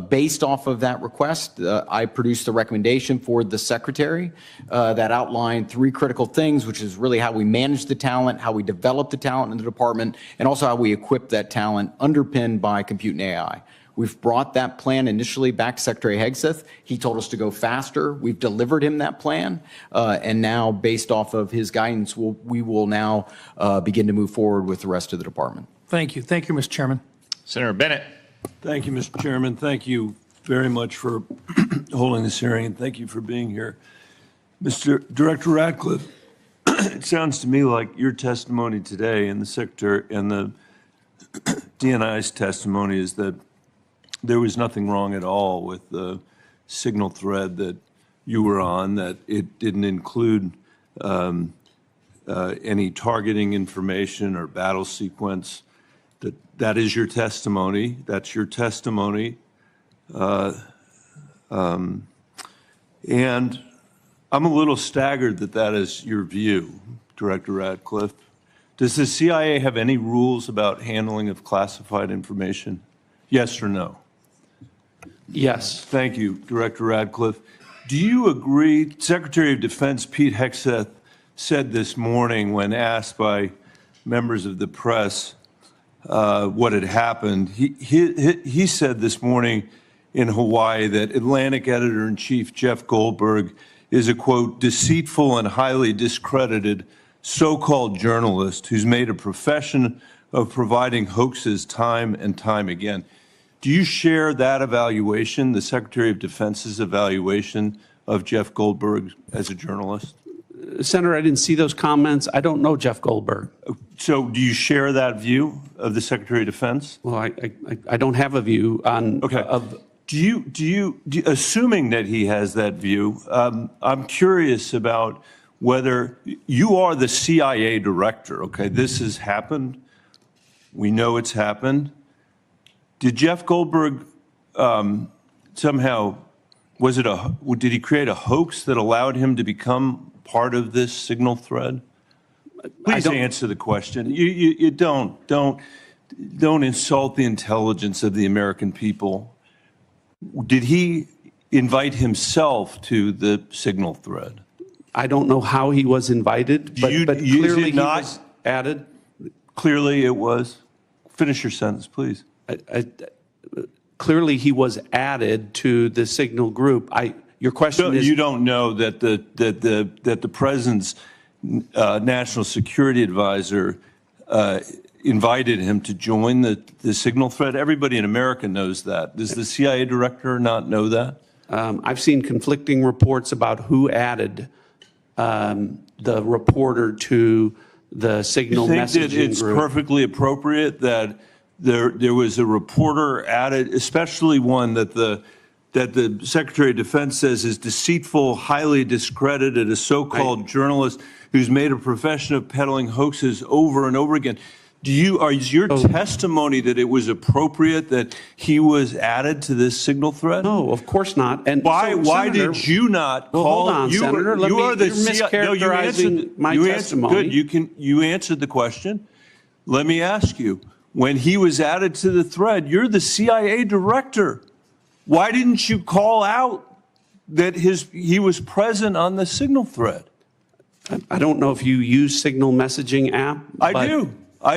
Based off of that request, I produced the recommendation for the Secretary that outlined 3 critical things, which is really how we manage the talent, how we develop the talent in the department, and also how we equip that talent underpinned by compute and AI. We've brought that plan initially back to Secretary Hegseth. He told us to go faster. We've delivered him that plan. And now, based off of his guidance, we will now begin to move forward with the rest of the department. Thank you. Thank you, Mr. Chairman. Senator Bennett. Thank you, Mr. Chairman. Thank you very much for holding this hearing, and thank you for being here. Mr. Director Ratcliffe, it sounds to me like your testimony today and the Secretary and the DNI's testimony is that there was nothing wrong at all with the signal thread that you were on, that it didn't include any targeting information or battle sequence. That is your testimony. That's your testimony. And I'm a little staggered that that is your view, Director Ratcliffe. Does the CIA have any rules about handling of classified information? Yes or no? Yes. Thank you, Director Ratcliffe. Do you agree, Secretary of Defense Pete Hegseth said this morning when asked by members of the press what had happened, he said this morning in Hawaii that Atlantic Editor-in-Chief Jeff Goldberg is a, quote, deceitful and highly discredited so-called journalist who's made a profession of providing hoaxes time and time again. Do you share that evaluation, the Secretary of Defense's evaluation of Jeff Goldberg as a journalist? Senator, I didn't see those comments. I don't know Jeff Goldberg. So do you share that view of the Secretary of Defense? Well, I don't have a view on. Okay. Assuming that he has that view, I'm curious about whether you are the CIA director. Okay, this has happened. We know it's happened. Did Jeff Goldberg somehow, did he create a hoax that allowed him to become part of this signal thread? Please answer the question. You don't insult the intelligence of the American people. Did he invite himself to the signal thread? I don't know how he was invited, but clearly he was added. Clearly it was. Finish your sentence, please. Clearly he was added to the signal group. Your question is, you don't know that the president's national security advisor invited him to join the signal thread? Everybody in America knows that. Does the CIA director not know that? I've seen conflicting reports about who added the reporter to the signal messaging group. You think that it's perfectly appropriate that there was a reporter added, especially one that the Secretary of Defense says is deceitful, highly discredited, a so-called journalist who's made a profession of peddling hoaxes over and over again? Is your testimony that it was appropriate that he was added to this signal thread? No, of course not. And why did you not call? Hold on, Senator. You're mischaracterizing my testimony. Good. You answered the question. Let me ask you. When he was added to the thread, you're the CIA director. Why didn't you call out that he was present on the signal thread? I don't know if you use signal messaging app. I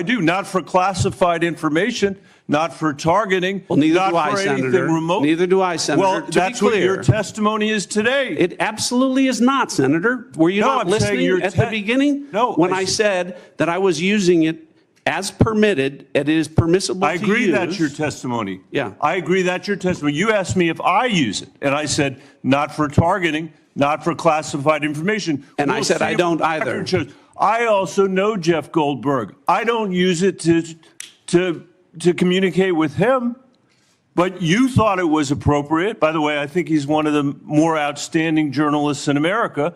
do. Not for classified information, not for targeting, well, neither not do I, for anything Senator. remote. Neither do I, Senator. Well, that's what your testimony is today. It absolutely is not, Senator. Were you not listening at the beginning? No. When I said that I was using it as permitted, it is permissible to use. I agree that's your testimony. Yeah. I agree that's your testimony. You asked me if I use it, and I said not for targeting, not for classified information. And I said I don't either. I also know Jeff Goldberg. I don't use it to communicate with him, but you thought it was appropriate. By the way, I think he's one of the more outstanding journalists in America,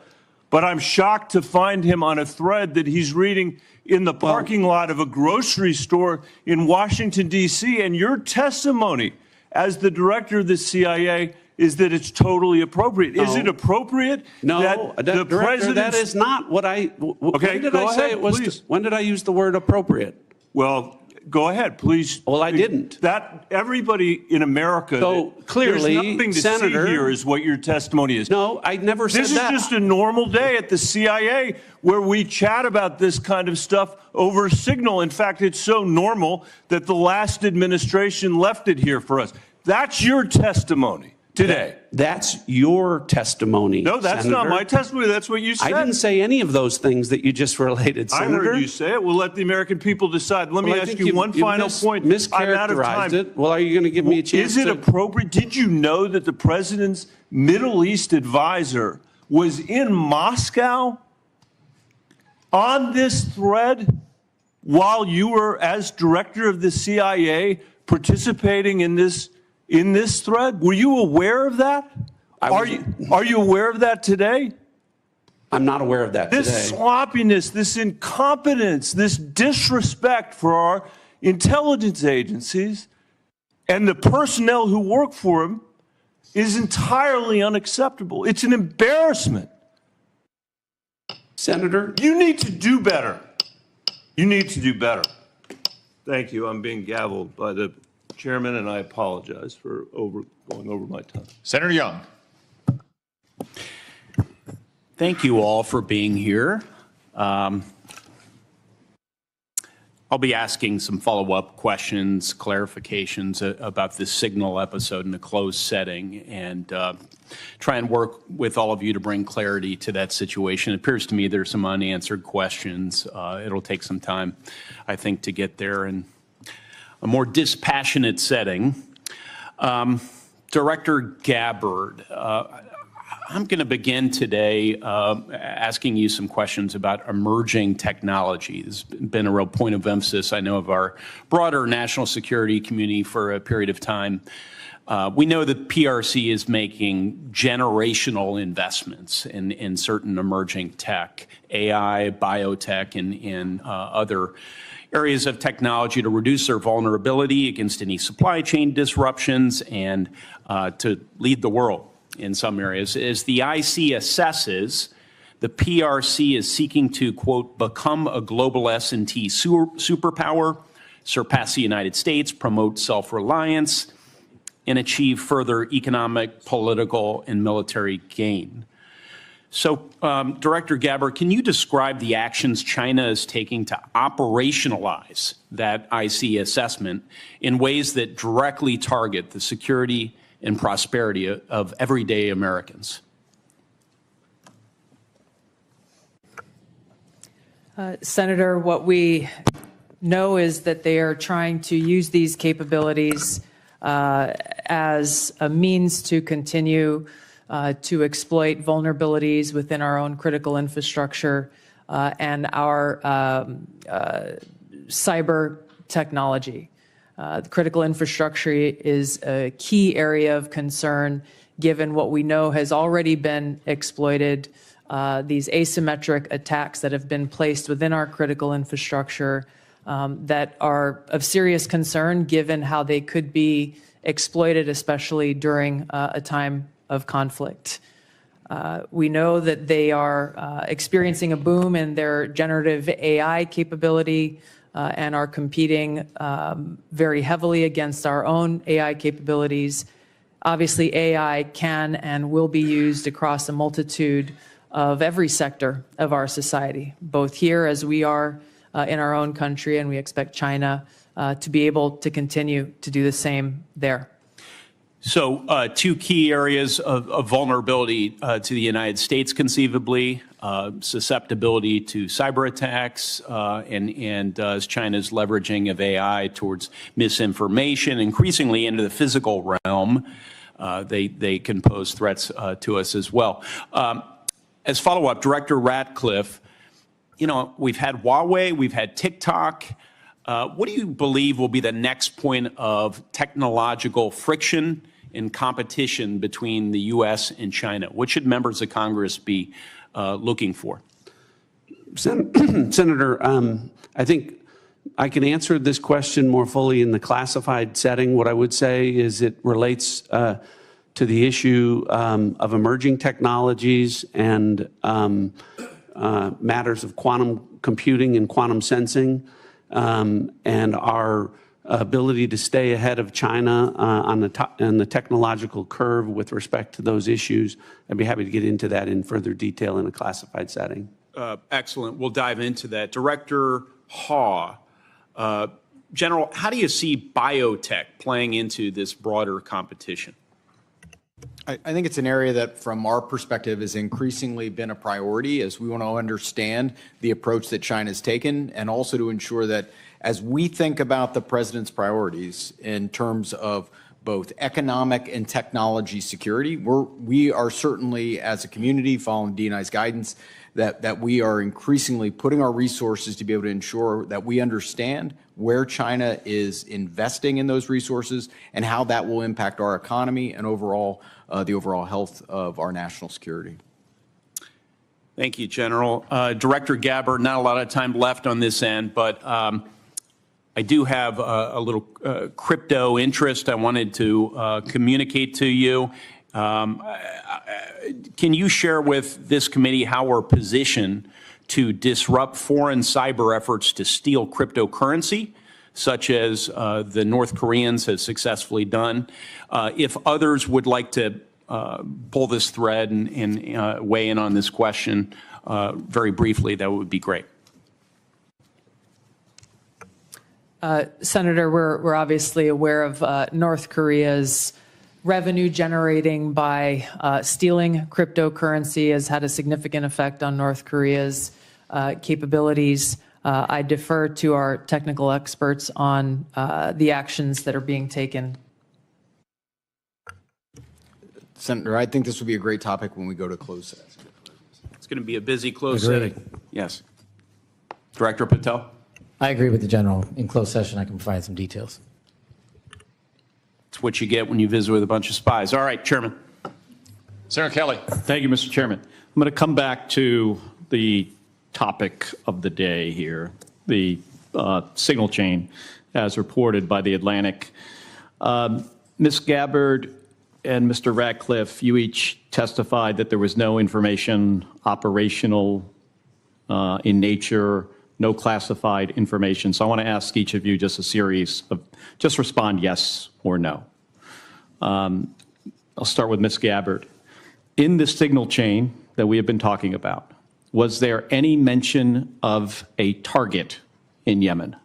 but I'm shocked to find him on a thread that he's reading in the parking lot of a grocery store in Washington, D.C., and your testimony as the director of the CIA is that it's totally appropriate. No. Is it appropriate? No, that the president? That is not what I. Okay, when did I say it was? Please. When did I use the word appropriate? Well, go ahead, please. Well, I didn't. That everybody in America. So clearly, there's nothing to Senator, see here is what your testimony is. No, I never said that. This is just a normal day at the CIA where we chat about this kind of stuff over Signal. In fact, it's so normal that the last administration left it here for us. That's your testimony today. That's your testimony. No, that's Senator. not my testimony. That's what you said. I didn't say any of those things that you just related, Senator. I heard you say it. We'll let the American people decide. Let me ask you one final point. I'm out of time. It. Well, are you going to give me a chance? Is it appropriate? Did you know that the president's Middle East advisor was in Moscow on this thread while you were, as director of the CIA, participating in this thread? Were you aware of that? Are you aware of that today? I'm not aware of that today. This sloppiness, this incompetence, this disrespect for our intelligence agencies and the personnel who work for them is entirely unacceptable. It's an embarrassment. Senator? You need to do better. You need to do better. Thank you. I'm being gavelled by the chairman, and I apologize for going over my time. Senator Young. Thank you all for being here. I'll be asking some follow-up questions, clarifications about this Signal episode in a closed setting, and try and work with all of you to bring clarity to that situation. It appears to me there's some unanswered questions. It'll take some time, I think, to get there in a more dispassionate setting. Director Gabbard, I'm going to begin today asking you some questions about emerging technology. This has been a real point of emphasis, I know, of our broader national security community for a period of time. We know that PRC is making generational investments in certain emerging tech, AI, biotech, and other areas of technology to reduce their vulnerability against any supply chain disruptions and to lead the world in some areas. As the IC assesses, the PRC is seeking to, quote, become a global S&T superpower, surpass the United States, promote self-reliance, and achieve further economic, political, and military gain. So, Director Gabbard, can you describe the actions China is taking to operationalize that IC assessment in ways that directly target the security and prosperity of everyday Americans? Senator, what we know is that they are trying to use these capabilities as a means to continue to exploit vulnerabilities within our own critical infrastructure and our cyber technology. The critical infrastructure is a key area of concern given what we know has already been exploited, these asymmetric attacks that have been placed within our critical infrastructure that are of serious concern given how they could be exploited, especially during a time of conflict. We know that they are experiencing a boom in their generative AI capability and are competing very heavily against our own AI capabilities. Obviously, AI can and will be used across a multitude of every sector of our society, both here as we are in our own country, and we expect China to be able to continue to do the same there. So two key areas of vulnerability to the United States, conceivably, susceptibility to cyber attacks, and as China's leveraging of AI towards misinformation, increasingly into the physical realm, they can pose threats to us as well. As follow-up, Director Ratcliffe, you know, we've had Huawei, we've had TikTok. What do you believe will be the next point of technological friction and competition between the U.S. and China? What should members of Congress be looking for? Senator, I think I can answer this question more fully in the classified setting. What I would say is it relates to the issue of emerging technologies and matters of quantum computing and quantum sensing, and our ability to stay ahead of China on the technological curve with respect to those issues. I'd be happy to get into that in further detail in a classified setting. Excellent. We'll dive into that. Director Haw, General, how do you see biotech playing into this broader competition? I think it's an area that, from our perspective, has increasingly been a priority as we want to understand the approach that China's taken, and also to ensure that as we think about the president's priorities in terms of both economic and technology security, we are certainly, as a community, following DNI's guidance, that we are increasingly putting our resources to be able to ensure that we understand where China is investing in those resources and how that will impact our economy and overall the overall health of our national security. Thank you, General. Director Gabbard, not a lot of time left on this end, but I do have a little crypto interest I wanted to communicate to you. Can you share with this committee how we're positioned to disrupt foreign cyber efforts to steal cryptocurrency, such as the North Koreans have successfully done? If others would like to pull this thread and weigh in on this question very briefly, that would be great. Senator, we're obviously aware of North Korea's revenue generating by stealing cryptocurrency has had a significant effect on North Korea's capabilities. I defer to our technical experts on the actions that are being taken. Senator, I think this would be a great topic when we go to closed session. It's going to be a busy closed Agreed. setting. Yes. Director Patel? I agree with the general. In closed session, I can provide some details. It's what you get when you visit with a bunch of spies. All right, Chairman. Senator Kelly. Thank you, Mr. Chairman. I'm going to come back to the topic of the day here, the signal chain as reported by The Atlantic. Ms. Gabbard and Mr. Ratcliffe, you each testified that there was no information operational in nature, no classified information. So I want to ask each of you just a series of, just respond yes or no. I'll start with Ms. Gabbard. In the signal chain that we have been talking about, was there any mention of a target in Yemen?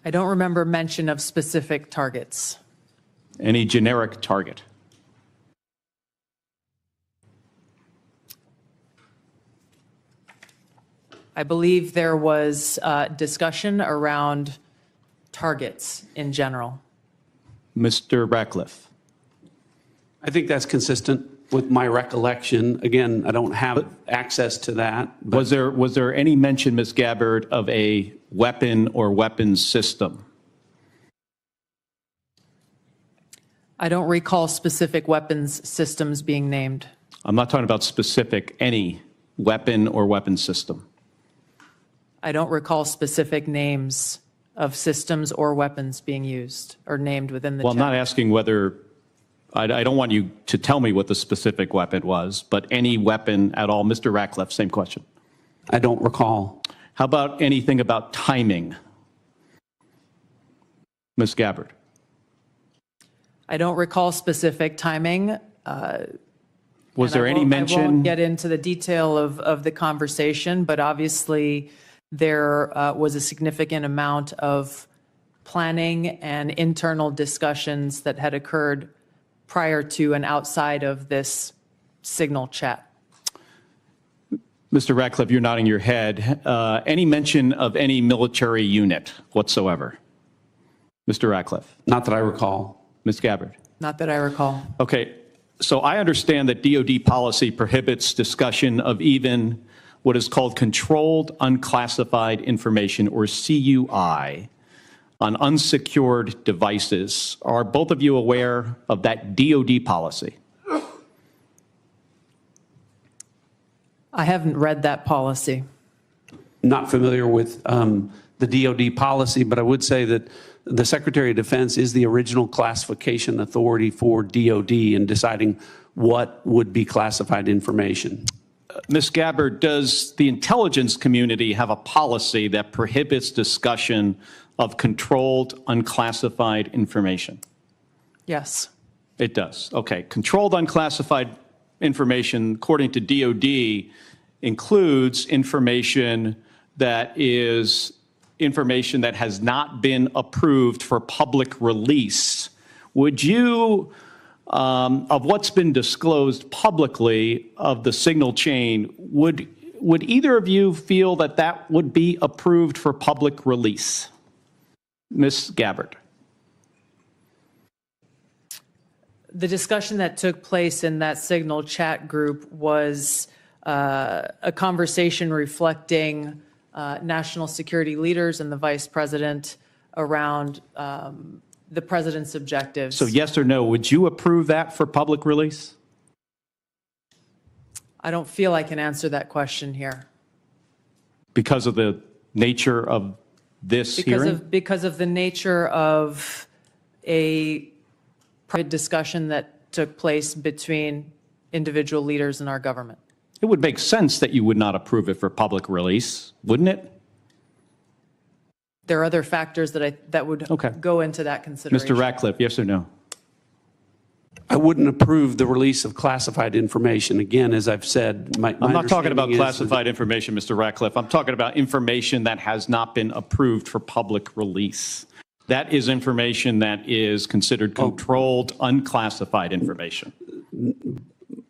I don't remember mention of specific targets. Any generic target? I believe there was discussion around targets in general. Mr. Ratcliffe? I think that's consistent with my recollection. Again, I don't have access to that. Was there any mention, Ms. Gabbard, of a weapon or weapons system? I don't recall specific weapons systems being named. I'm not talking about specific, any weapon or weapons system. I don't recall specific names of systems or weapons being used or named within the Well, chat. I'm not asking whether, I don't want you to tell me what the specific weapon was, but any weapon at all. Mr. Ratcliffe, same question. I don't recall. How about anything about timing? Ms. Gabbard? I don't recall specific timing. Was there any mention? I won't get into the detail of the conversation, but obviously there was a significant amount of planning and internal discussions that had occurred prior to and outside of this signal chat. Mr. Ratcliffe, you're nodding your head. Any mention of any military unit whatsoever? Mr. Ratcliffe? Not that I recall. Ms. Gabbard? Not that I recall. Okay, so I understand that DoD policy prohibits discussion of even what is called controlled unclassified information, or CUI, on unsecured devices. Are both of you aware of that DoD policy? I haven't read that policy. Not familiar with the DoD policy, but I would say that the Secretary of Defense is the original classification authority for DoD in deciding what would be classified information. Ms. Gabbard, does the intelligence community have a policy that prohibits discussion of controlled unclassified information? Yes. It does. Okay. Controlled unclassified information, according to DoD, includes information that is information that has not been approved for public release. Would you, of what's been disclosed publicly of the signal chain, would either of you feel that that would be approved for public release? Ms. Gabbard. The discussion that took place in that signal chat group was a conversation reflecting national security leaders and the vice president around the president's objectives. So yes or no, would you approve that for public release? I don't feel I can answer that question here. Because of the nature of this hearing? Because of the nature of a private discussion that took place between individual leaders in our government. It would make sense that you would not approve it for public release, wouldn't it? There are other factors that would go into that consideration. Mr. Ratcliffe, yes or no? I wouldn't approve the release of classified information. Again, as I've said, my I'm not talking about understanding is classified information, Mr. Ratcliffe. I'm talking about information that has not been approved for public release. That is information that is considered controlled, unclassified information.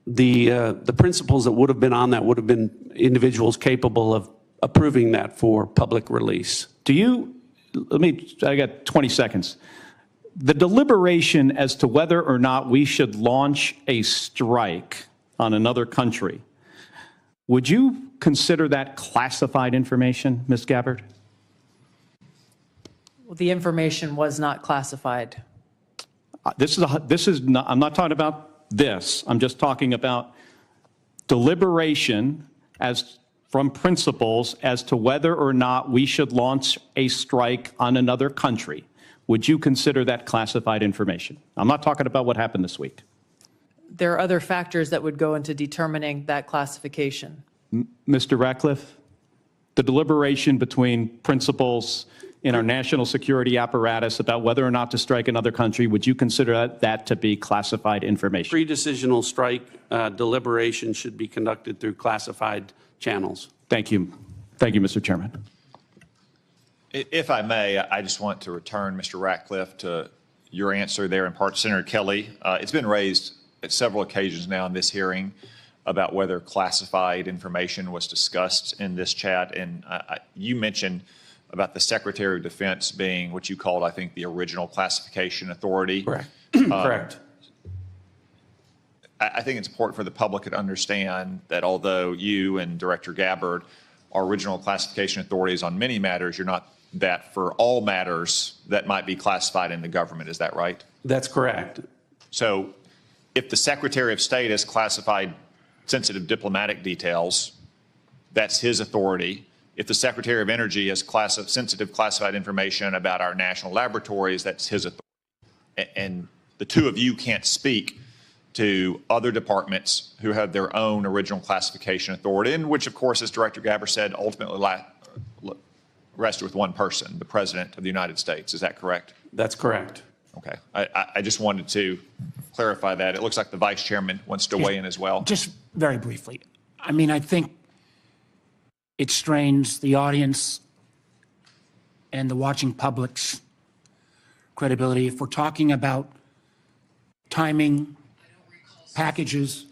The principals that would have been on that would have been individuals capable of approving that for public release. I got 20 seconds. The deliberation as to whether or not we should launch a strike on another country, would you consider that classified information, Ms. Gabbard? Well, the information was not classified. I'm not talking about this. I'm just talking about deliberation from principals as to whether or not we should launch a strike on another country. Would you consider that classified information? I'm not talking about what happened this week. There are other factors that would go into determining that classification. Mr. Ratcliffe, the deliberation between principals in our national security apparatus about whether or not to strike another country, would you consider that to be classified information? Pre-decisional strike deliberation should be conducted through classified channels. Thank you. Thank you, Mr. Chairman. If I may, I just want to return, Mr. Ratcliffe, to your answer there in part, Senator Kelly. It's been raised at several occasions now in this hearing about whether classified information was discussed in this chat. And you mentioned about the Secretary of Defense being what you called, I think, the original classification authority. Correct. Correct. I think it's important for the public to understand that although you and Director Gabbard are original classification authorities on many matters, you're not that for all matters that might be classified in the government. Is that right? That's correct. So if the Secretary of State has classified sensitive diplomatic details, that's his authority. If the Secretary of Energy has sensitive classified information about our national laboratories, that's his authority. And the two of you can't speak to other departments who have their own original classification authority, and which, of course, as Director Gabbard said, ultimately rests with one person, the President of the United States. Is that correct? That's correct. Okay. I just wanted to clarify that. It looks like the Vice Chairman wants to weigh in as well. Just very briefly. I mean, I think it strains the audience and the watching public's credibility if we're talking about timing, packages,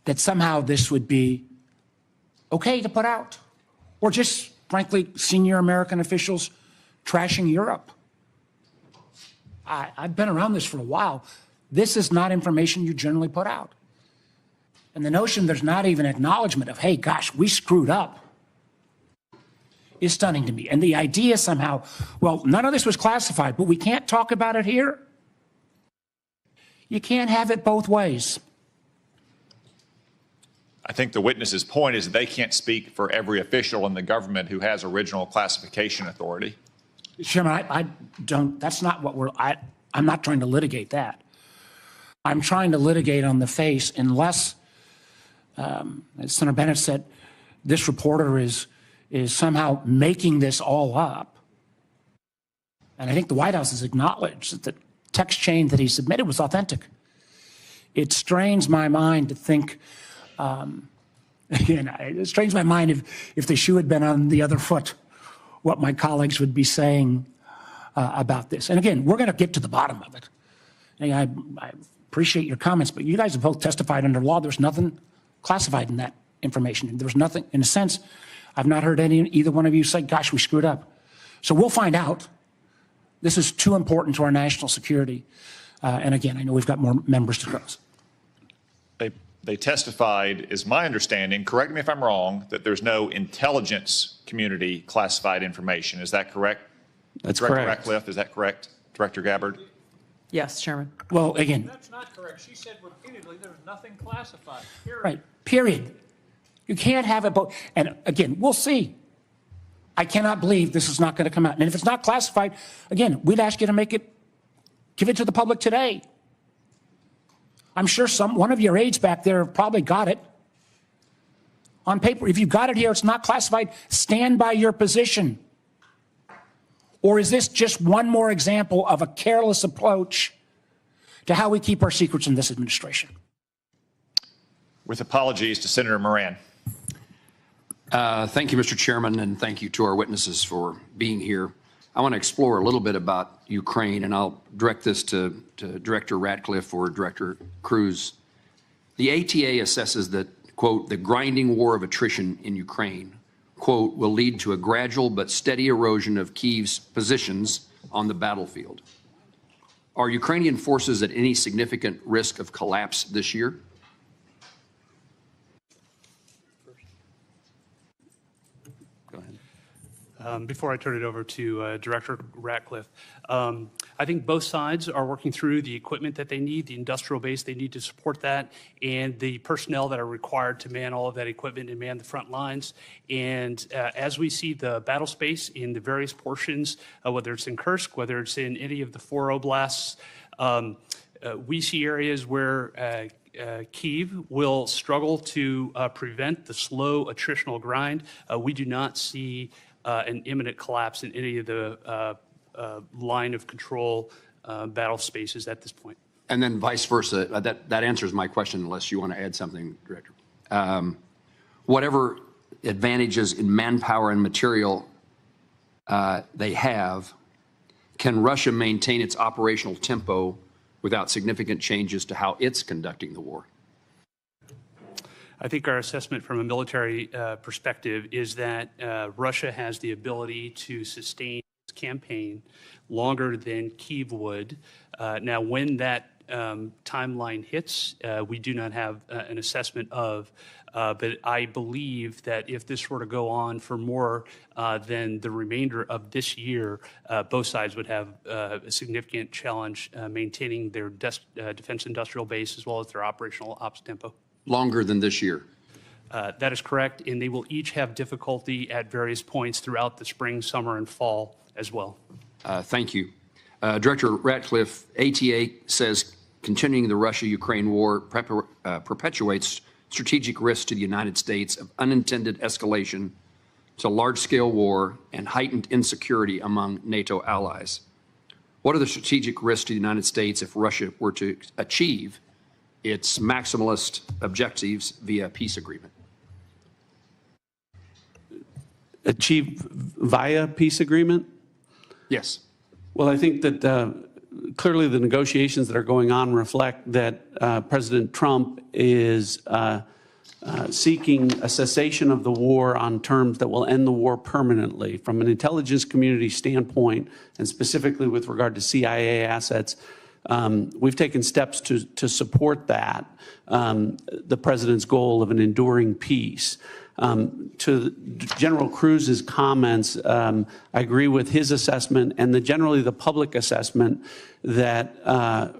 that somehow this would be okay to put out, or just, frankly, senior American officials trashing Europe. I've been around this for a while. This is not information you generally put out. And the notion there's not even acknowledgement of, hey, gosh, we screwed up, is stunning to me. And the idea somehow, well, none of this was classified, but we can't talk about it here. You can't have it both ways. I think the witness's point is that they can't speak for every official in the government who has original classification authority. Chairman, I don't, that's not what I'm not trying to litigate that. I'm trying to litigate on the face unless, as Senator Bennett said, this reporter is somehow making this all up. And I think the White House has acknowledged that the text chain that he submitted was authentic. It strains my mind to think, again, it strains my mind if the shoe had been on the other foot, what my colleagues would be saying about this. And again, we're going to get to the bottom of it. And I appreciate your comments, but you guys have both testified under law. There's nothing classified in that information. There was nothing, in a sense, I've not heard either one of you say, gosh, we screwed up. So we'll find out. This is too important to our national security. And again, I know we've got more members to cross. They testified, is my understanding, correct me if I'm wrong, that there's no intelligence community classified information. Is that correct? That's Director correct. Ratcliffe, is that correct? Director Gabbard? Yes, Chairman. Well, again. That's not correct. She said repeatedly there's nothing classified. Period. Right, period. You can't have it both. And again, we'll see. I cannot believe this is not going to come out. And if it's not classified, again, we'd ask you to give it to the public today. I'm sure one of your aides back there probably got it on paper. If you've got it here, it's not classified, stand by your position. Or is this just one more example of a careless approach to how we keep our secrets in this administration. With apologies to Senator Moran. Thank you, Mr. Chairman, and thank you to our witnesses for being here. I want to explore a little bit about Ukraine, and I'll direct this to Director Ratcliffe or Director Cruz. The ATA assesses that, quote, the grinding war of attrition in Ukraine, quote, will lead to a gradual but steady erosion of Kyiv's positions on the battlefield. Are Ukrainian forces at any significant risk of collapse this year? Before I turn it over to Director Ratcliffe, I think both sides are working through the equipment that they need, the industrial base they need to support that, and the personnel that are required to man all of that equipment and man the front lines. And as we see the battle space in the various portions, whether it's in Kursk, whether it's in any of the 4 oblasts, we see areas where Kyiv will struggle to prevent the slow attritional grind. We do not see an imminent collapse in any of the line of control battle spaces at this point. And then vice versa. That answers my question, unless you want to add something, Director. Whatever advantages in manpower and material they have, can Russia maintain its operational tempo without significant changes to how it's conducting the war? I think our assessment from a military perspective is that Russia has the ability to sustain its campaign longer than Kyiv would. Now, when that timeline hits, we do not have an assessment of, but I believe that if this were to go on for more than the remainder of this year, both sides would have a significant challenge maintaining their defense industrial base as well as their operational ops tempo. Longer than this year? That is correct, and they will each have difficulty at various points throughout the spring, summer, and fall as well. Thank you. Director Ratcliffe, ATA says continuing the Russia-Ukraine war perpetuates strategic risks to the United States of unintended escalation to large-scale war and heightened insecurity among NATO allies. What are the strategic risks to the United States if Russia were to achieve its maximalist objectives via peace agreement? Achieve via peace agreement? Yes. Well, I think that clearly the negotiations that are going on reflect that President Trump is seeking a cessation of the war on terms that will end the war permanently. From an intelligence community standpoint, and specifically with regard to CIA assets, we've taken steps to support that, the president's goal of an enduring peace. To General Cruz's comments, I agree with his assessment and generally the public assessment that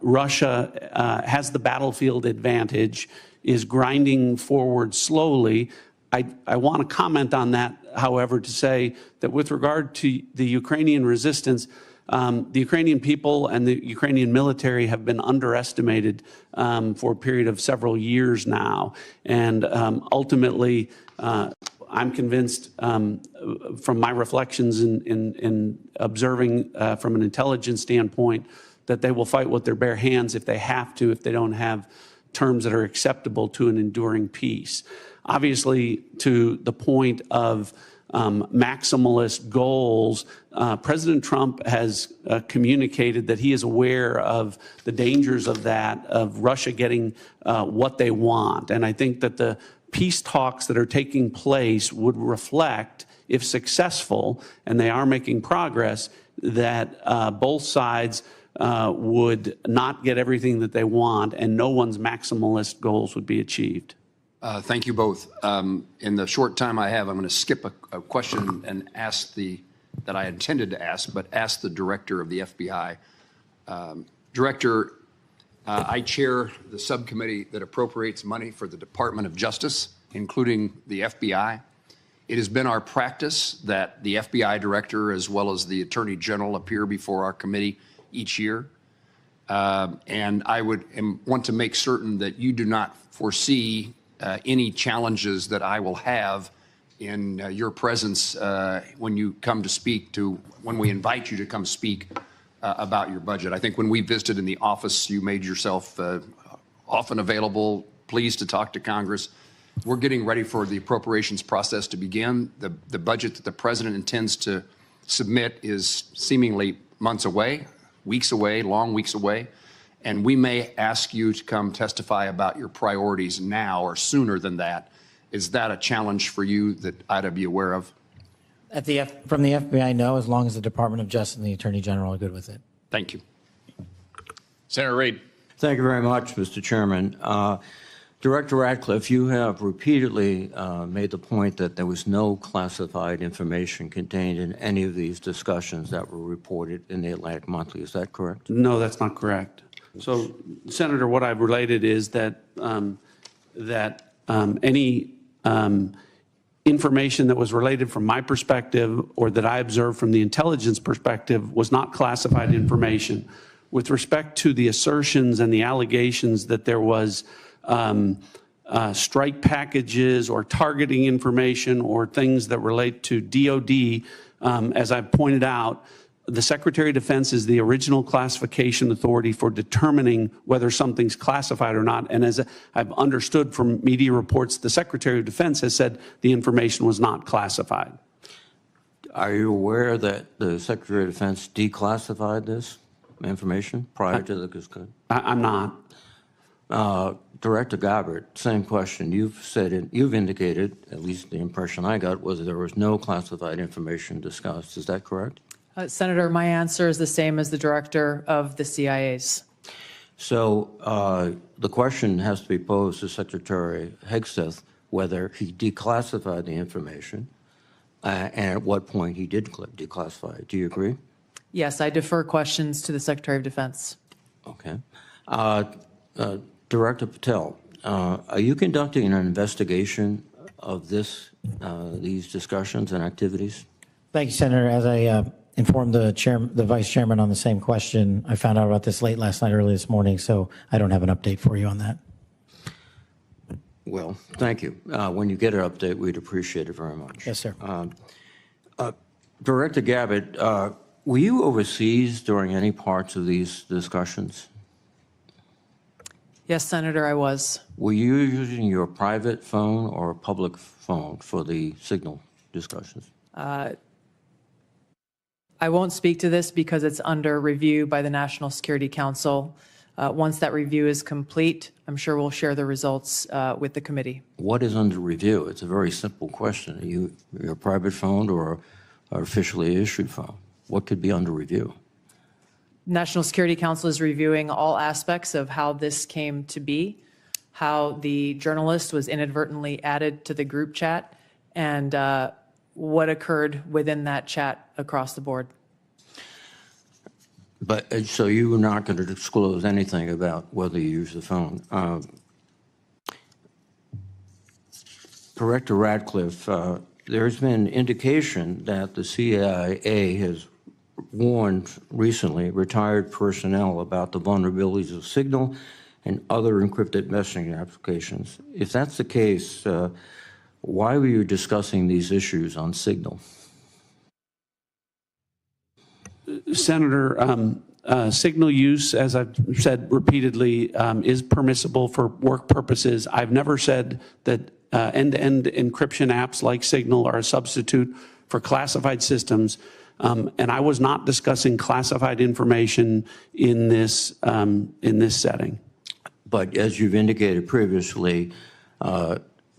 Russia has the battlefield advantage, is grinding forward slowly. I want to comment on that, however, to say that with regard to the Ukrainian resistance, the Ukrainian people and the Ukrainian military have been underestimated for a period of several years now. And ultimately, I'm convinced from my reflections in observing from an intelligence standpoint that they will fight with their bare hands if they have to, if they don't have terms that are acceptable to an enduring peace. Obviously, to the point of maximalist goals, President Trump has communicated that he is aware of the dangers of that, of Russia getting what they want. And I think that the peace talks that are taking place would reflect, if successful, and they are making progress, that both sides would not get everything that they want and no one's maximalist goals would be achieved. Thank you both. In the short time I have, I'm going to skip a question and ask that I intended to ask, but ask the director of the FBI. Director, I chair the subcommittee that appropriates money for the Department of Justice, including the FBI. It has been our practice that the FBI director, as well as the Attorney General, appear before our committee each year. And I want to make certain that you do not foresee any challenges that I will have in your presence when you come to speak when we invite you to come speak about your budget. I think when we visited in the office, you made yourself often available, pleased to talk to Congress. We're getting ready for the appropriations process to begin. The budget that the president intends to submit is seemingly months away, weeks away, long weeks away. And we may ask you to come testify about your priorities now or sooner than that. Is that a challenge for you that I ought to be aware of? From the FBI, no, as long as the Department of Justice and the Attorney General are good with it. Thank you. Senator Reid. Thank you very much, Mr. Chairman. Director Ratcliffe, you have repeatedly made the point that there was no classified information contained in any of these discussions that were reported in the Atlantic Monthly. Is that correct? No, that's not correct. So, Senator, what I've related is that any information that was related from my perspective or that I observed from the intelligence perspective was not classified information. With respect to the assertions and the allegations that there was strike packages or targeting information or things that relate to DOD, as I've pointed out, the Secretary of Defense is the original classification authority for determining whether something's classified or not. And as I've understood from media reports, the Secretary of Defense has said the information was not classified. Are you aware that the Secretary of Defense declassified this information prior to the discussion? I'm not. Director Gabbard, same question. You've indicated, at least the impression I got, was that there was no classified information discussed. Is that correct? Senator, my answer is the same as the director of the CIA's. So the question has to be posed to Secretary Hegseth whether he declassified the information and at what point he did declassify it. Do you agree? Yes, I defer questions to the Secretary of Defense. Okay. Director Patel, are you conducting an investigation of these discussions and activities? Thank you, Senator. As I informed the vice chairman on the same question, I found out about this late last night, early this morning, so I don't have an update for you on that. Well, thank you. When you get an update, we'd appreciate it very much. Yes, sir. Director Gabbard, were you overseas during any parts of these discussions? Yes, Senator, I was. Were you using your private phone or a public phone for the signal discussions? I won't speak to this because it's under review by the National Security Council. Once that review is complete, I'm sure we'll share the results with the committee. What is under review? It's a very simple question. Are you your private phone or an officially issued phone? What could be under review? National Security Council is reviewing all aspects of how this came to be, how the journalist was inadvertently added to the group chat, and what occurred within that chat across the board. But so you were not going to disclose anything about whether you use the phone. Director Ratcliffe, there's been indication that the CIA has warned recently retired personnel about the vulnerabilities of Signal and other encrypted messaging applications. If that's the case, why were you discussing these issues on Signal? Senator, Signal use, as I've said repeatedly, is permissible for work purposes. I've never said that end-to-end encryption apps like Signal are a substitute for classified systems. And I was not discussing classified information in this setting. But as you've indicated previously,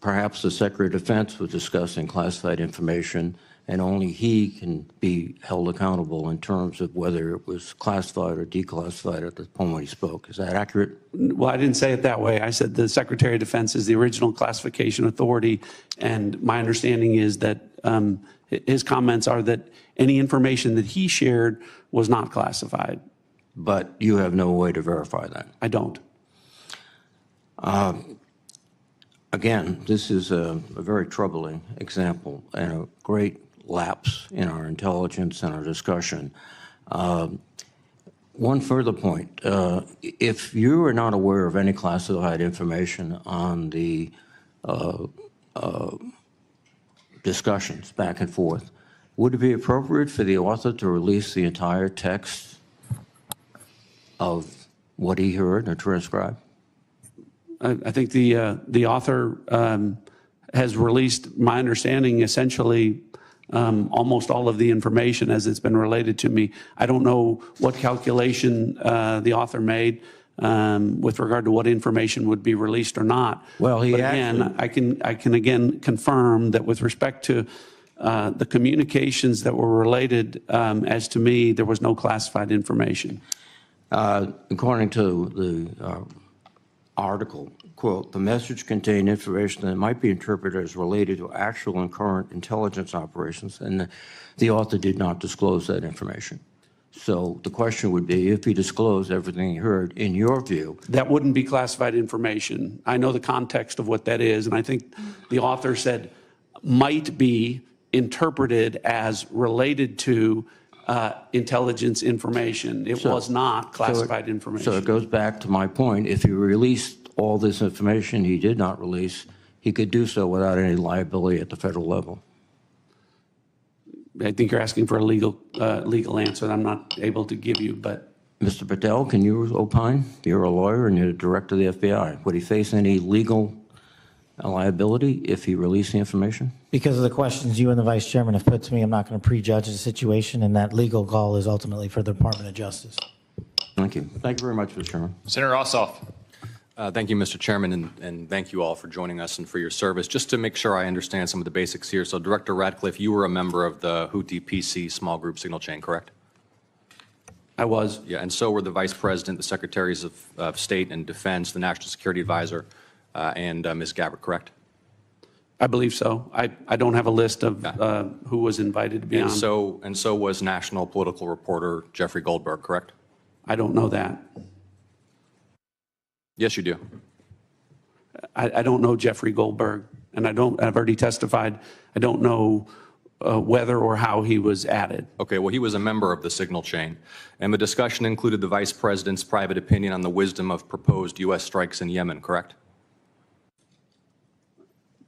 perhaps the Secretary of Defense was discussing classified information, and only he can be held accountable in terms of whether it was classified or declassified at the point when he spoke. Is that accurate? Well, I didn't say it that way. I said the Secretary of Defense is the original classification authority, and my understanding is that his comments are that any information that he shared was not classified. But you have no way to verify that? I don't. Again, this is a very troubling example and a great lapse in our intelligence and our discussion. One further point, if you are not aware of any classified information on the discussions back and forth, would it be appropriate for the author to release the entire text of what he heard or transcribed? I think the author has released, my understanding, essentially almost all of the information as it's been related to me. I don't know what calculation the author made with regard to what information would be released or not. Well, he but again, I can again confirm that with respect to the communications that were related, as to me, there was no classified information. According to the article, quote, the message contained information that might be interpreted as related to actual and current intelligence operations, and the author did not disclose that information. So the question would be, if he disclosed everything he heard, in your view. That wouldn't be classified information. I know the context of what that is, and I think the author said might be interpreted as related to intelligence information. It was not classified information. So it goes back to my point. If he released all this information he did not release, he could do so without any liability at the federal level. I think you're asking for a legal answer that I'm not able to give you, but. Mr. Patel, can you opine? You're a lawyer and you're the director of the FBI. Would he face any legal liability if he released the information? Because of the questions you and the Vice Chairman have put to me, I'm not going to prejudge the situation, and that legal call is ultimately for the Department of Justice. Thank you. Thank you very much, Mr. Chairman. Senator Ossoff. Thank you, Mr. Chairman, and thank you all for joining us and for your service. Just to make sure I understand some of the basics here, so Director Ratcliffe, you were a member of the Houthi PC small group signal chain, correct? I was. Yeah, and so were the Vice President, the Secretaries of State and Defense, the National Security Advisor, and Ms. Gabbard, correct? I believe so. I don't have a list of who was invited to be on. And so was national political reporter Jeffrey Goldberg, correct? I don't know that. Yes, you do. I don't know Jeffrey Goldberg, and I've already testified. I don't know whether or how he was added. Okay, well, he was a member of the signal chain, and the discussion included the Vice President's private opinion on the wisdom of proposed U.S. strikes in Yemen, correct?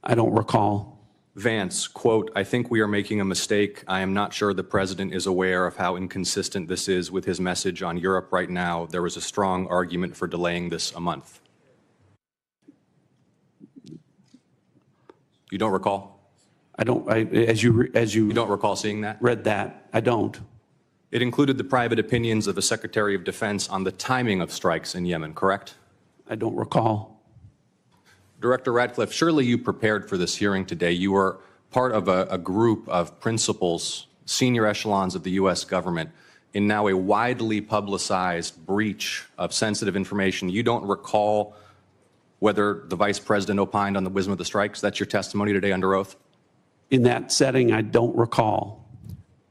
I don't recall. Vance, quote, I think we are making a mistake. I am not sure the President is aware of how inconsistent this is with his message on Europe right now. There was a strong argument for delaying this a month. You don't recall? I don't, as you don't recall seeing that? Read that. I don't. It included the private opinions of the Secretary of Defense on the timing of strikes in Yemen, correct? I don't recall. Director Ratcliffe, surely you prepared for this hearing today. You were part of a group of principals, senior echelons of the U.S. government, in now a widely publicized breach of sensitive information. You don't recall whether the Vice President opined on the wisdom of the strikes? That's your testimony today under oath? In that setting, I don't recall.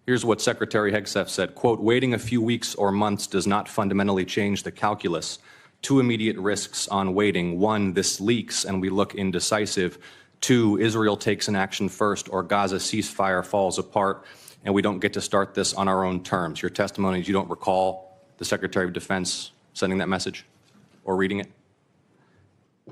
Here's what Secretary Hegseth said, quote, waiting a few weeks or months does not fundamentally change the calculus. Two immediate risks on waiting. One, this leaks and we look indecisive. Two, Israel takes an action first or Gaza ceasefire falls apart and we don't get to start this on our own terms. Your testimony is you don't recall the Secretary of Defense sending that message or reading it?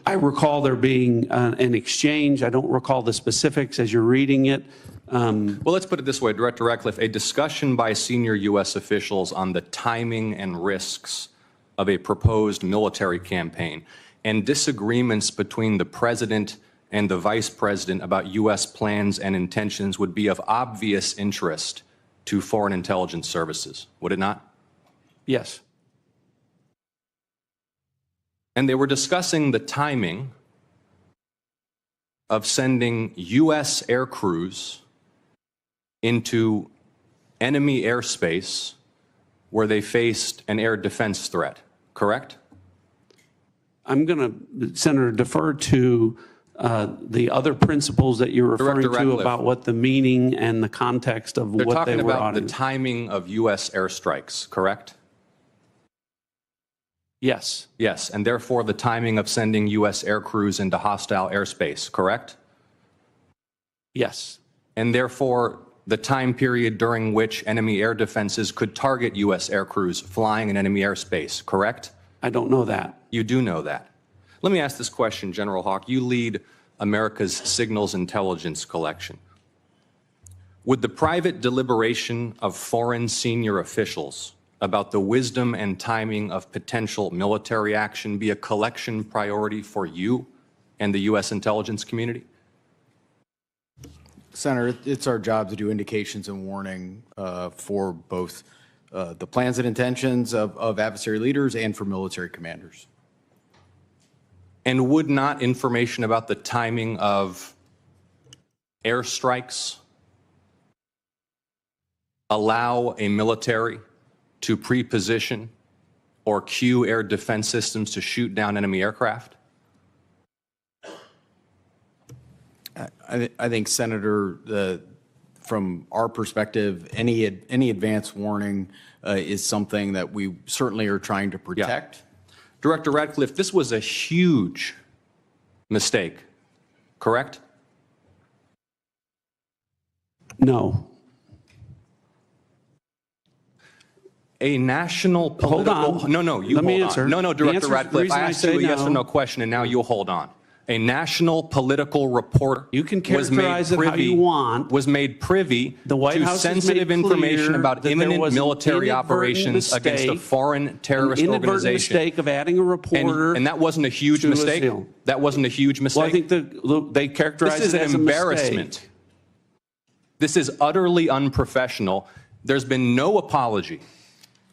I recall there being an exchange. I don't recall the specifics as you're reading it. Well, let's put it this way, Director Ratcliffe, a discussion by senior U.S. officials on the timing and risks of a proposed military campaign and disagreements between the President and the Vice President about U.S. plans and intentions would be of obvious interest to foreign intelligence services, would it not? Yes. And they were discussing the timing of sending U.S. air crews into enemy airspace where they faced an air defense threat, correct? I'm going to, Senator, defer to the other principles that you're referring to about what the meaning and the context of what they were They're talking about auditing. the timing of U.S. airstrikes, correct? Yes. Yes, and therefore the timing of sending U.S. air crews into hostile airspace, correct? Yes. And therefore the time period during which enemy air defenses could target U.S. air crews flying in enemy airspace, correct? I don't know that. You do know that. Let me ask this question, General Hawk. You lead America's signals intelligence collection. Would the private deliberation of foreign senior officials about the wisdom and timing of potential military action be a collection priority for you and the U.S. intelligence community? Senator, it's our job to do indications and warning for both the plans and intentions of adversary leaders and for military commanders. And would not information about the timing of airstrikes allow a military to pre-position or cue air defense systems to shoot down enemy aircraft? I think, Senator, from our perspective, any advance warning is something that we certainly are trying to protect. Yeah. Director Ratcliffe, this was a huge mistake, correct? No. A national political... Hold on. No, you Let me hold answer. on. No, The Director answer- the Ratcliffe, reason I I asked you say a yes no- or no question, and now you'll hold on. A national political reporter You can characterize it how you want. was made privy The White to House has sensitive made information clear about that there imminent was an military inadvertent operations against a mistake, foreign terrorist an inadvertent organization. mistake of adding a reporter. And that wasn't a huge to a mistake? seal. That wasn't a huge mistake? Well, I think they characterized This is it an as a embarrassment. mistake. This is utterly unprofessional. There's been no apology.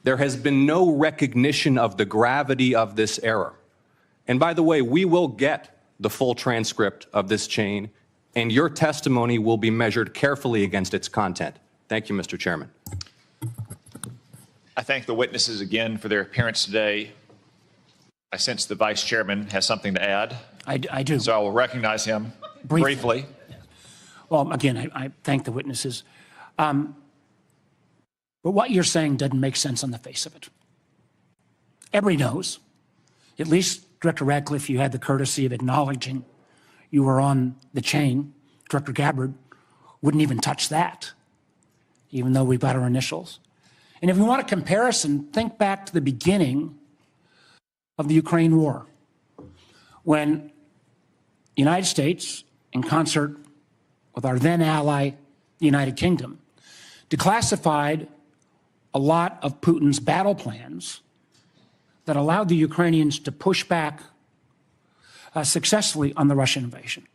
There has been no recognition of the gravity of this error. And by the way, we will get the full transcript of this chain, and your testimony will be measured carefully against its content. Thank you, Mr. Chairman. I thank the witnesses again for their appearance today. I sense the Vice Chairman has something to add. I do. So I will recognize him briefly. Well, again, I thank the witnesses. But what you're saying doesn't make sense on the face of it. Everybody knows, at least Director Ratcliffe, you had the courtesy of acknowledging you were on the chain. Director Gabbard wouldn't even touch that, even though we've got our initials. And if we want a comparison, think back to the beginning of the Ukraine war, when the United States, in concert with our then ally, the United Kingdom, declassified a lot of Putin's battle plans that allowed the Ukrainians to push back successfully on the Russian invasion.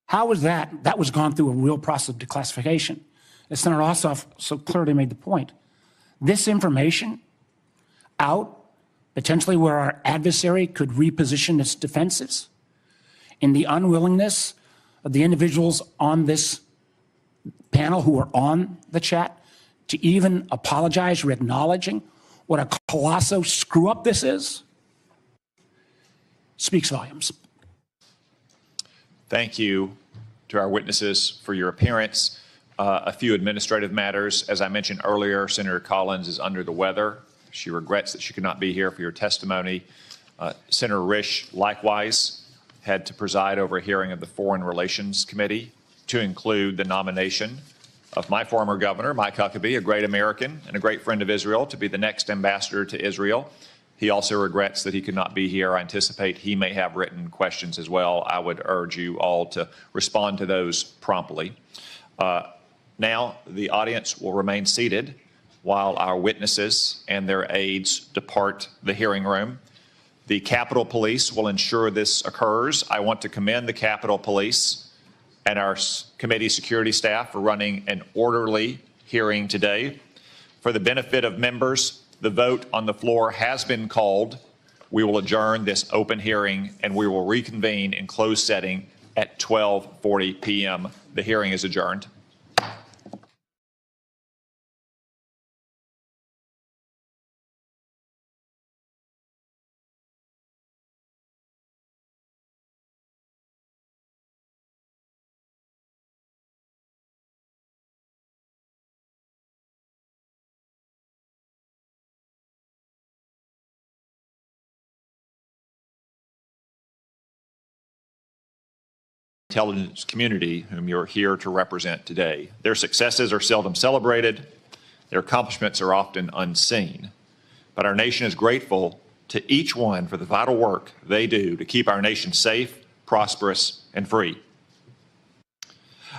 How was that? That was gone through a real process of declassification. As Senator Ossoff so clearly made the point, this information out, potentially where our adversary could reposition its defenses, in the unwillingness of the individuals on this panel who are on the chat to even apologize or acknowledging what a colossal screw-up this is, speaks volumes. Thank you to our witnesses for your appearance. A few administrative matters. As I mentioned earlier, Senator Collins is under the weather. She regrets that she could not be here for your testimony. Senator Risch, likewise, had to preside over a hearing of the Foreign Relations Committee to include the nomination of my former governor, Mike Huckabee, a great American and a great friend of Israel, to be the next ambassador to Israel. He also regrets that he could not be here. I anticipate he may have written questions as well. I would urge you all to respond to those promptly. Now, the audience will remain seated while our witnesses and their aides depart the hearing room. The Capitol Police will ensure this occurs. I want to commend the Capitol Police and our committee security staff for running an orderly hearing today. For the benefit of members, the vote on the floor has been called. We will adjourn this open hearing and we will reconvene in closed setting at 12:40 p.m. The hearing is adjourned. Intelligence community whom you're here to represent today. Their successes are seldom celebrated. Their accomplishments are often unseen. But our nation is grateful to each one for the vital work they do to keep our nation safe, prosperous, and free.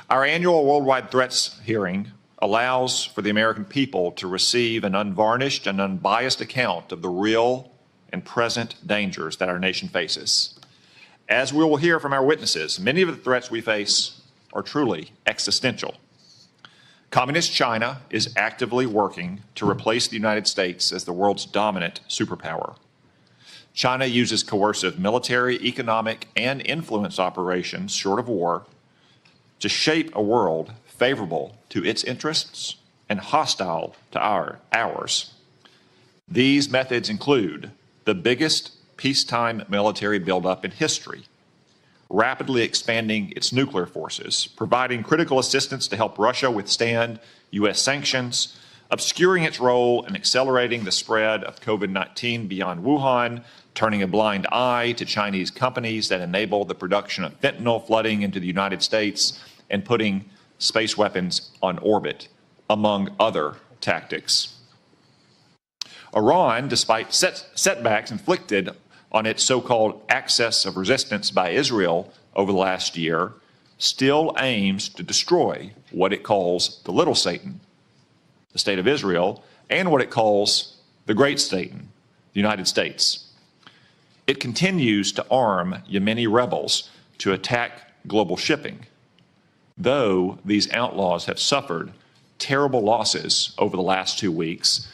Our annual Worldwide Threats hearing allows for the American people to receive an unvarnished and unbiased account of the real and present dangers that our nation faces. As we will hear from our witnesses, many of the threats we face are truly existential. Communist China is actively working to replace the United States as the world's dominant superpower. China uses coercive military, economic, and influence operations, short of war, to shape a world favorable to its interests and hostile to ours. These methods include the biggest peacetime military buildup in history, rapidly expanding its nuclear forces, providing critical assistance to help Russia withstand U.S. sanctions, obscuring its role in accelerating the spread of COVID-19 beyond Wuhan, turning a blind eye to Chinese companies that enable the production of fentanyl flooding into the United States, and putting space weapons on orbit, among other tactics. Iran, despite setbacks inflicted on its so-called axis of resistance by Israel over the last year, still aims to destroy what it calls the little Satan, the state of Israel, and what it calls the great Satan, the United States. It continues to arm Yemeni rebels to attack global shipping, though these outlaws have suffered terrible losses over the last 2 weeks